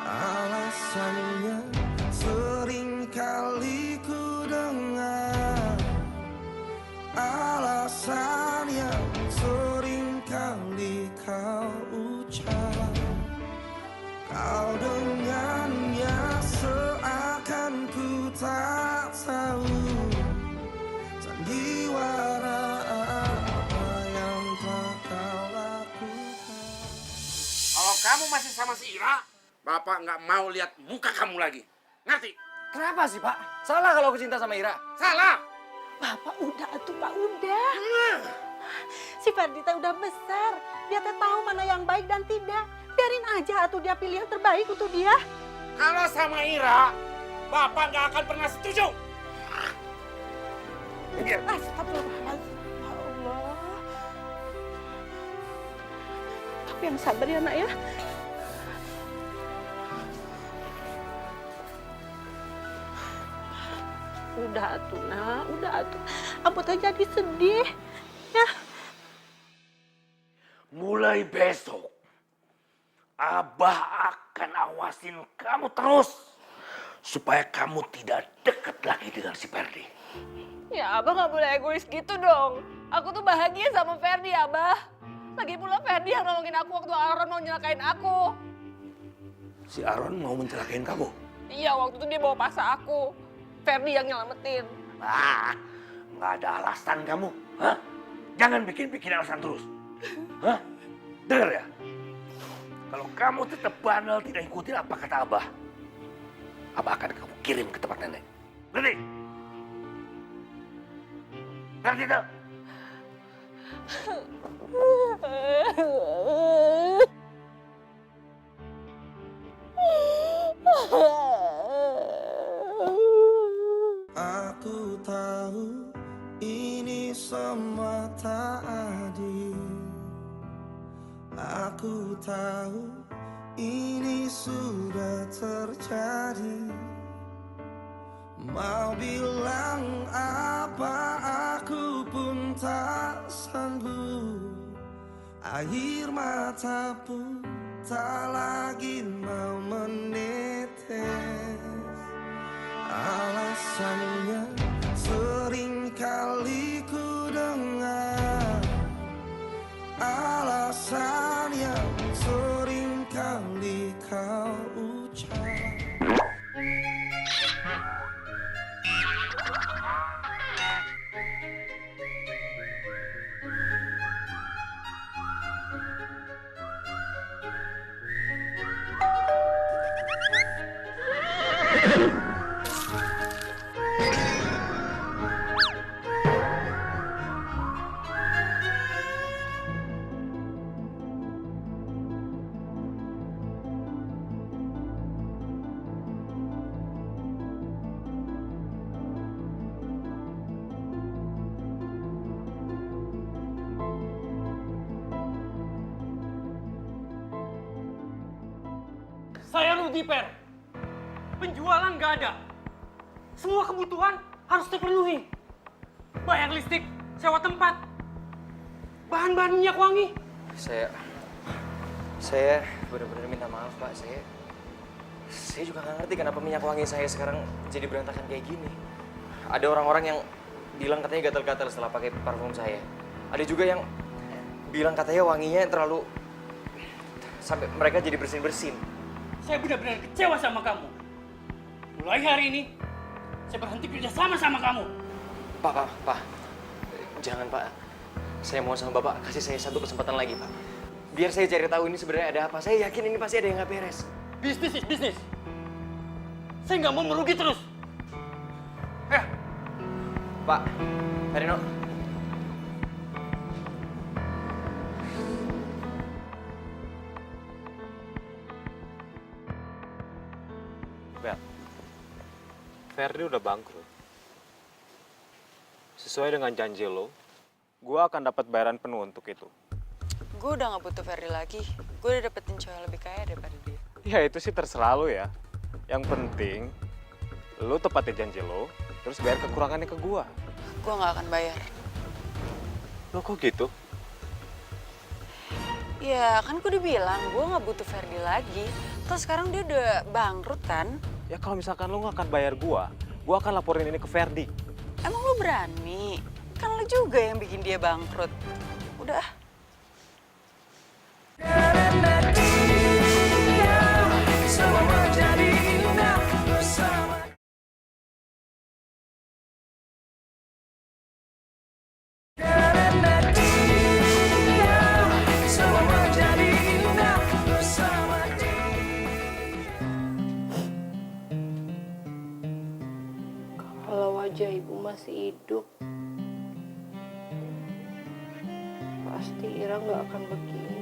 [SPEAKER 1] Alasannya sering kali ku dengar. Alasan yang sering kali kau ucap. Kau dengannya seakan ku tak tahu sandiwara apa yang telah kau lakukan.
[SPEAKER 8] Kalau kamu masih sama si Ira, Bapak nggak mau lihat muka kamu lagi. Ngerti?
[SPEAKER 2] Kenapa sih, Pak? Salah kalau aku cinta sama Ira.
[SPEAKER 8] Salah.
[SPEAKER 11] Bapak udah atuh Pak udah. Si Ferdi teh udah besar. Dia teh tahu mana yang baik dan tidak. Biarin aja atuh dia pilih yang terbaik untuk dia.
[SPEAKER 8] Kalau sama Ira, Bapak nggak akan pernah setuju.
[SPEAKER 11] Astagfirullahaladzim. Ya Allah. Tapi yang sabar ya nak ya. Udah atuh nak, udah atuh. Ampun teh jadi sedih. Ya.
[SPEAKER 9] Mulai besok, Abah akan awasin kamu terus. Supaya kamu tidak dekat lagi dengan si Ferdi.
[SPEAKER 5] Ya Abah nggak boleh egois gitu dong. Aku tuh bahagia sama Ferdi, Abah. Lagi pula Ferdi yang nolongin aku waktu Aaron mau nyelakain aku.
[SPEAKER 9] Si Aaron mau mencelakain kamu?
[SPEAKER 5] Iya, waktu itu dia bawa paksa aku. Ferdi yang nyelamatin.
[SPEAKER 9] Ah, nggak ada alasan kamu. Hah? Jangan bikin alasan terus. Hah? Dengar ya? Kalau kamu tetap bandel tidak ikutin apa kata Abah, Abah akan kamu kirim ke tempat nenek. Ngerti? Ngerti tak?
[SPEAKER 1] Aku tahu ini semua tak adil. Aku tahu ini sudah terjadi. Mau bilang apa aku pun tak sanggup. Air mata pun tak lagi mau menetes. Alasannya sering kali ku dengar. Alasan yang sering kali kau ucap.
[SPEAKER 13] pergi, Per. Penjualan nggak ada. Semua kebutuhan harus terpenuhi. Bayar listrik, sewa tempat, bahan-bahan minyak wangi.
[SPEAKER 2] Saya benar-benar minta maaf, Pak. Saya juga nggak ngerti kenapa minyak wangi saya sekarang jadi berantakan kayak gini. Ada orang-orang yang bilang katanya gatal-gatal setelah pakai parfum saya. Ada juga yang bilang katanya wanginya terlalu sampai mereka jadi bersin-bersin.
[SPEAKER 13] Saya benar-benar kecewa sama kamu. Mulai hari ini, saya berhenti kerja sama kamu.
[SPEAKER 2] Pak. Jangan, Pak. Saya mau sama Bapak kasih saya satu kesempatan lagi, Pak. Biar saya cari tahu ini sebenarnya ada apa. Saya yakin ini pasti ada yang nggak beres.
[SPEAKER 13] Bisnis is bisnis. Saya nggak mau merugi terus.
[SPEAKER 2] Pak, Pak Reno.
[SPEAKER 3] Bel, Ferdi udah bangkrut. Sesuai dengan janji lo, gue akan dapat bayaran penuh untuk itu.
[SPEAKER 14] Gue udah gak butuh Ferdi lagi. Gue udah dapetin cewek lebih kaya daripada dia.
[SPEAKER 3] Ya itu sih terserah lo ya. Yang penting, lo tepatin janji lo, terus bayar kekurangannya ke gue.
[SPEAKER 14] Gue gak akan bayar.
[SPEAKER 3] Lo kok gitu?
[SPEAKER 14] Ya kan gue udah bilang, gue gak butuh Ferdi lagi. Terus sekarang dia udah bangkrut kan?
[SPEAKER 3] Ya kalau misalkan lo gak akan bayar gue akan laporin ini ke Ferdi.
[SPEAKER 14] Emang lo berani? Kan lo juga yang bikin dia bangkrut. Udah.
[SPEAKER 5] Kalau wajah ibu masih hidup, pasti Ira nggak akan begini.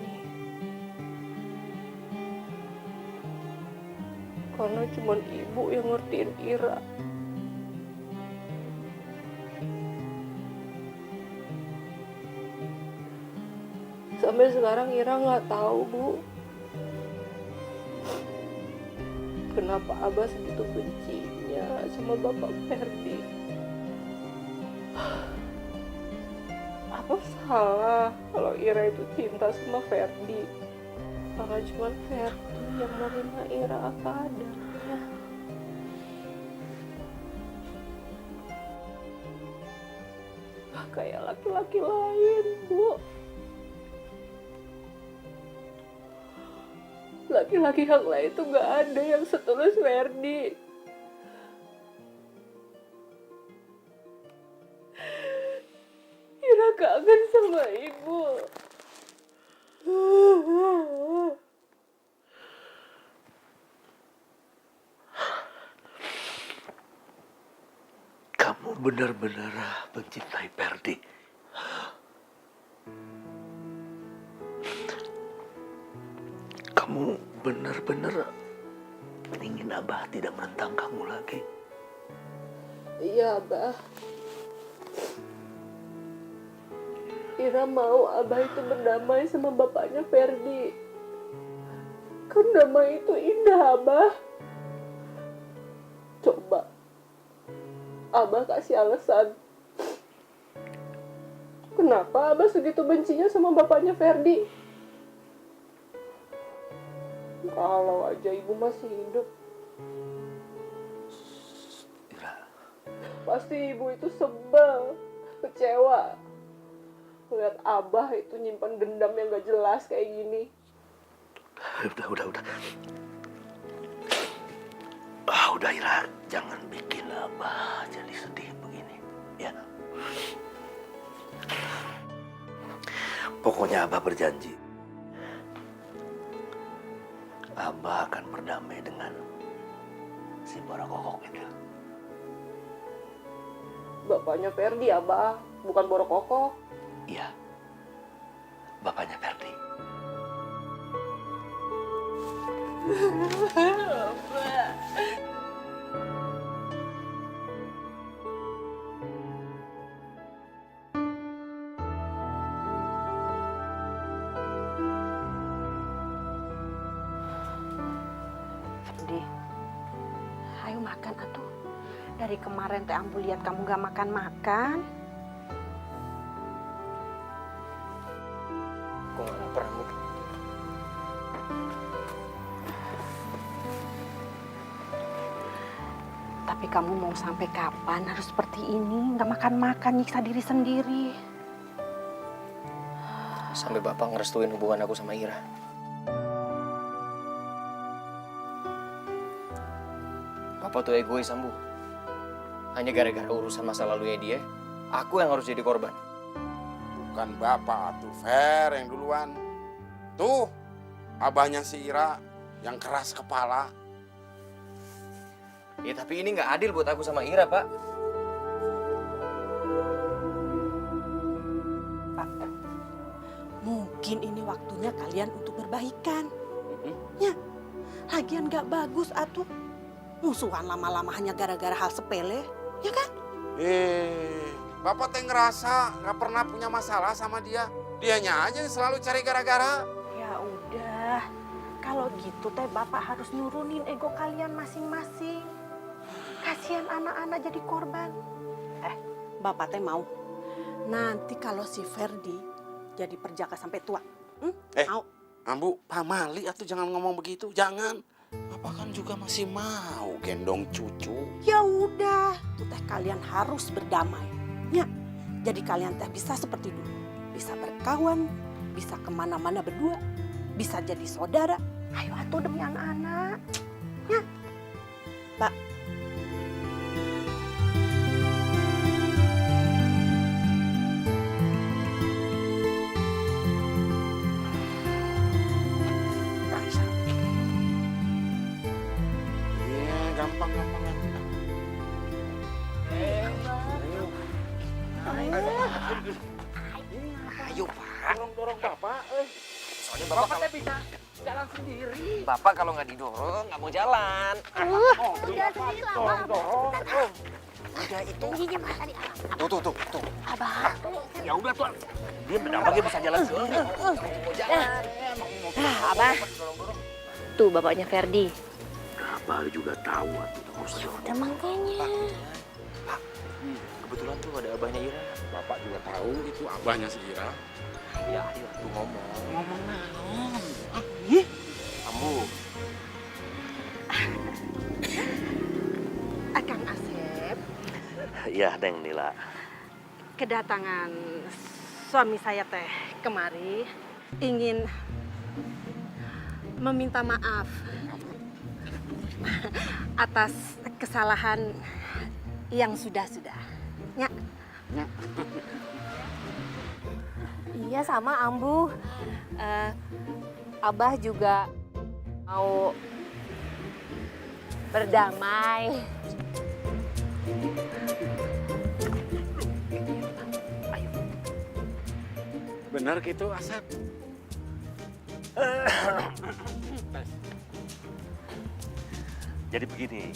[SPEAKER 5] Karena cuma ibu yang ngertiin Ira. Sampai sekarang Ira nggak tahu, Bu. Kenapa Abah segitu bencinya sama Bapak Ferdi? Apa salah kalau Ira itu cinta sama Ferdi? Karena cuma Ferdi yang menerima Ira apa adanya. Kayak laki-laki lain, Bu. Laki-laki yang lain tuh gak ada yang setulus Ferdi. Ira kangen sama ibu.
[SPEAKER 9] Kamu benar-benar mencintai Ferdi. Kamu benar-benar ingin Abah tidak menentang kamu lagi.
[SPEAKER 5] Iya, Abah. Ira mau Abah itu berdamai sama bapaknya Ferdi. Kan damai itu indah, Abah. Coba Abah kasih alasan. Kenapa Abah segitu bencinya sama bapaknya Ferdi? Kalau aja ibu masih hidup, pasti ibu itu sebel, kecewa. Lihat Abah itu nyimpan dendam yang gak jelas kayak gini.
[SPEAKER 9] Udah. Udah Ira, jangan bikin Abah jadi sedih begini, ya. Pokoknya Abah berjanji, Abah akan berdamai dengan si Borokokok itu.
[SPEAKER 5] Bapaknya Ferdi, Abah, bukan Borokokok.
[SPEAKER 9] Iya, bapaknya Ferdi.
[SPEAKER 11] Dari kemarin teh Ambu lihat kamu gak makan-makan.
[SPEAKER 2] Aku nggak lapar, Ambu.
[SPEAKER 11] Tapi kamu mau sampai kapan harus seperti ini? Gak makan-makan, nyiksa diri sendiri.
[SPEAKER 2] Sampai Bapak ngerestuin hubungan aku sama Ira. Bapak tuh egois, Ambu. Hanya gara-gara urusan masa lalunya dia, aku yang harus jadi korban.
[SPEAKER 8] Bukan bapak tuh, Fer yang duluan. Tuh, abahnya si Ira yang keras kepala.
[SPEAKER 2] Ya tapi ini nggak adil buat aku sama Ira, Pak.
[SPEAKER 11] Mungkin ini waktunya kalian untuk berbaikan. Ya, lagian gak bagus atuh. Musuhan lama-lama hanya gara-gara hal sepele, ya kan?
[SPEAKER 8] Bapak teh ngerasa gak pernah punya masalah sama dia. Dianya aja yang selalu cari gara-gara.
[SPEAKER 11] Ya udah, kalau gitu teh Bapak harus nurunin ego kalian masing-masing. Kasihan anak-anak jadi korban. Bapak teh mau nanti kalau si Ferdi jadi perjaka sampai tua. Mau?
[SPEAKER 8] Ambu, pamali atuh jangan ngomong begitu, jangan. Bapak kan juga masih mau gendong cucu.
[SPEAKER 11] Ya udah, tuh teh kalian harus berdamai. Ya, jadi kalian teh bisa seperti dulu. Bisa berkawan, bisa kemana-mana berdua, bisa jadi saudara. Ayo atuh demi anak-anak. Ya, Pak.
[SPEAKER 8] Gampang.
[SPEAKER 2] Ayo, Pak.
[SPEAKER 8] Dorong Bapak.
[SPEAKER 2] Soalnya Bapak
[SPEAKER 13] bisa jalan sendiri.
[SPEAKER 2] Bapak kalau nggak didorong nggak mau jalan.
[SPEAKER 11] Udah sendiri lah,
[SPEAKER 8] dorong.
[SPEAKER 2] Udah itu.
[SPEAKER 11] Tingginya Pak tadi.
[SPEAKER 2] Tuh.
[SPEAKER 11] Abah.
[SPEAKER 4] Ya udah tuh. Dia berdampak bisa jalan sendiri.
[SPEAKER 2] Mau jalan.
[SPEAKER 5] Abah. Tuh bapaknya Ferdi.
[SPEAKER 4] Abah juga tahu atuh.
[SPEAKER 5] Udah makanya.
[SPEAKER 2] Pak, kebetulan tuh ada abahnya Ira.
[SPEAKER 8] Bapak juga tahu itu abahnya si Ira.
[SPEAKER 2] Ya, ayo tuh ngomong.
[SPEAKER 8] Ngomong naon?
[SPEAKER 2] Ambu.
[SPEAKER 11] Akang Asep,
[SPEAKER 4] Ya, Neng Nila.
[SPEAKER 11] kedatangan suami saya teh kemari ingin meminta maaf atas kesalahan yang sudah-sudah. Ya.
[SPEAKER 5] Iya sama Ambu. Abah juga mau berdamai.
[SPEAKER 8] Benar gitu, Asep?
[SPEAKER 4] Jadi begini,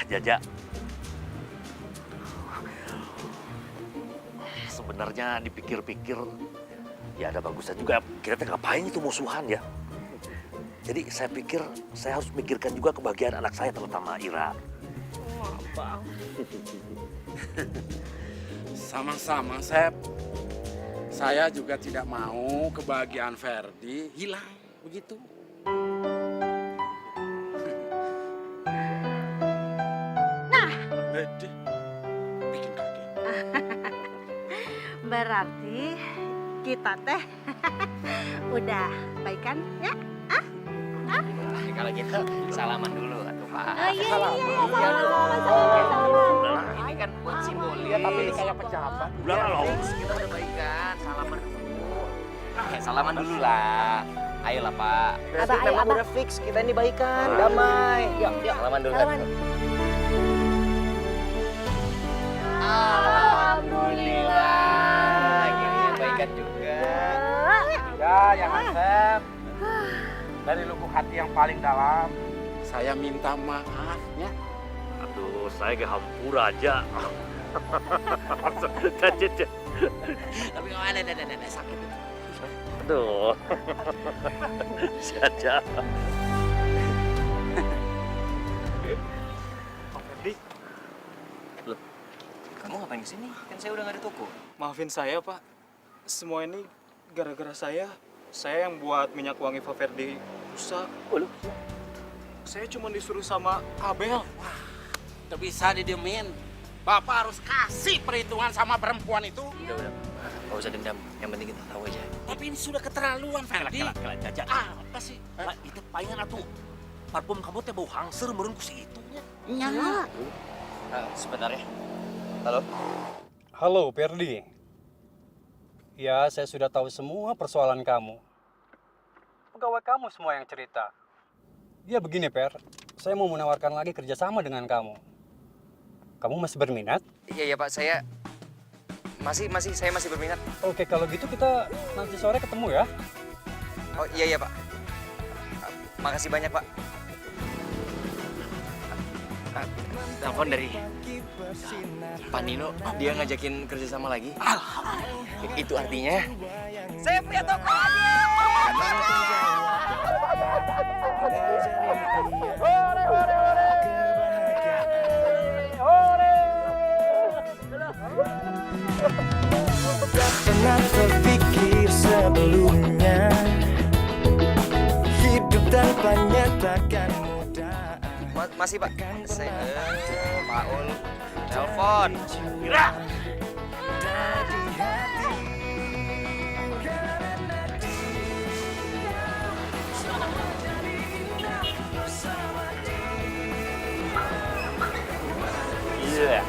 [SPEAKER 4] Jaja. Sebenarnya dipikir-pikir, ya ada bagusnya juga. Kita ngapain itu musuhan ya? Jadi saya pikir saya harus mikirkan juga kebahagiaan anak saya, terutama Ira.
[SPEAKER 5] Bang.
[SPEAKER 8] Sama-sama, Sep. Saya juga tidak mau kebahagiaan Ferdi hilang begitu.
[SPEAKER 11] Nah,
[SPEAKER 8] bikin kaget.
[SPEAKER 11] berarti kita teh udah baikan ya?
[SPEAKER 2] Kalau gitu salaman dulu atuh, Pak.
[SPEAKER 11] Iya. Salaman.
[SPEAKER 2] Ini kan buat simbol.
[SPEAKER 8] Iya, tapi ini kayak pejabat.
[SPEAKER 2] Udah loh. Kita udah baikan, salaman dulu. Salaman dulu lah. Ayolah, Pak.
[SPEAKER 7] Berarti memang udah fix, kita ini baikan, damai.
[SPEAKER 2] Yuk, salaman dulu. Alhamdulillah. Akhirnya baikan juga.
[SPEAKER 8] Ya, yang Asep. Dari lubuk hati yang paling dalam, saya minta maaf ya.
[SPEAKER 4] Aduh, saya ke hampura aja.
[SPEAKER 2] Tapi mana ada sakit itu.
[SPEAKER 4] Aduh. Jaja.
[SPEAKER 2] ke sini? Kan saya udah nggak ada toko.
[SPEAKER 7] Maafin saya, Pak. Semua ini gara-gara saya. Saya yang buat minyak wangi Pak Ferdi rusak. Saya cuma disuruh sama Abel.
[SPEAKER 4] Tidak bisa didiemin. Bapak harus kasih perhitungan sama perempuan itu.
[SPEAKER 2] Udah. Nggak usah dendam. Yang penting kita tahu aja.
[SPEAKER 4] Tapi ini sudah keterlaluan, Ferdi.
[SPEAKER 12] Kelak, Jaja.
[SPEAKER 4] Apa sih?
[SPEAKER 12] Lah, itu palingan atuh. Parfum kamu teh bau hangser meureun ku si itu nya.
[SPEAKER 4] Nya.
[SPEAKER 2] Sebentar ya. Halo?
[SPEAKER 15] Halo, Ferdi. Ya, saya sudah tahu semua persoalan kamu. Pegawai kamu semua yang cerita. Ya begini, Per. Saya mau menawarkan lagi kerjasama dengan kamu. Kamu masih berminat?
[SPEAKER 2] Iya, Pak. Saya masih berminat.
[SPEAKER 15] Oke, kalau gitu kita nanti sore ketemu ya.
[SPEAKER 2] Oh, iya, Pak. Makasih banyak, Pak. Telepon dari Pak Nino, dia ngajakin kerjasama lagi. Itu artinya saya punya toko lagi.
[SPEAKER 1] Tak pernah terpikir sebelumnya, hidup tanpanya takkan mudah.
[SPEAKER 2] Masih, Pak. Saya Paul telepon.
[SPEAKER 4] Ira.
[SPEAKER 2] Iya.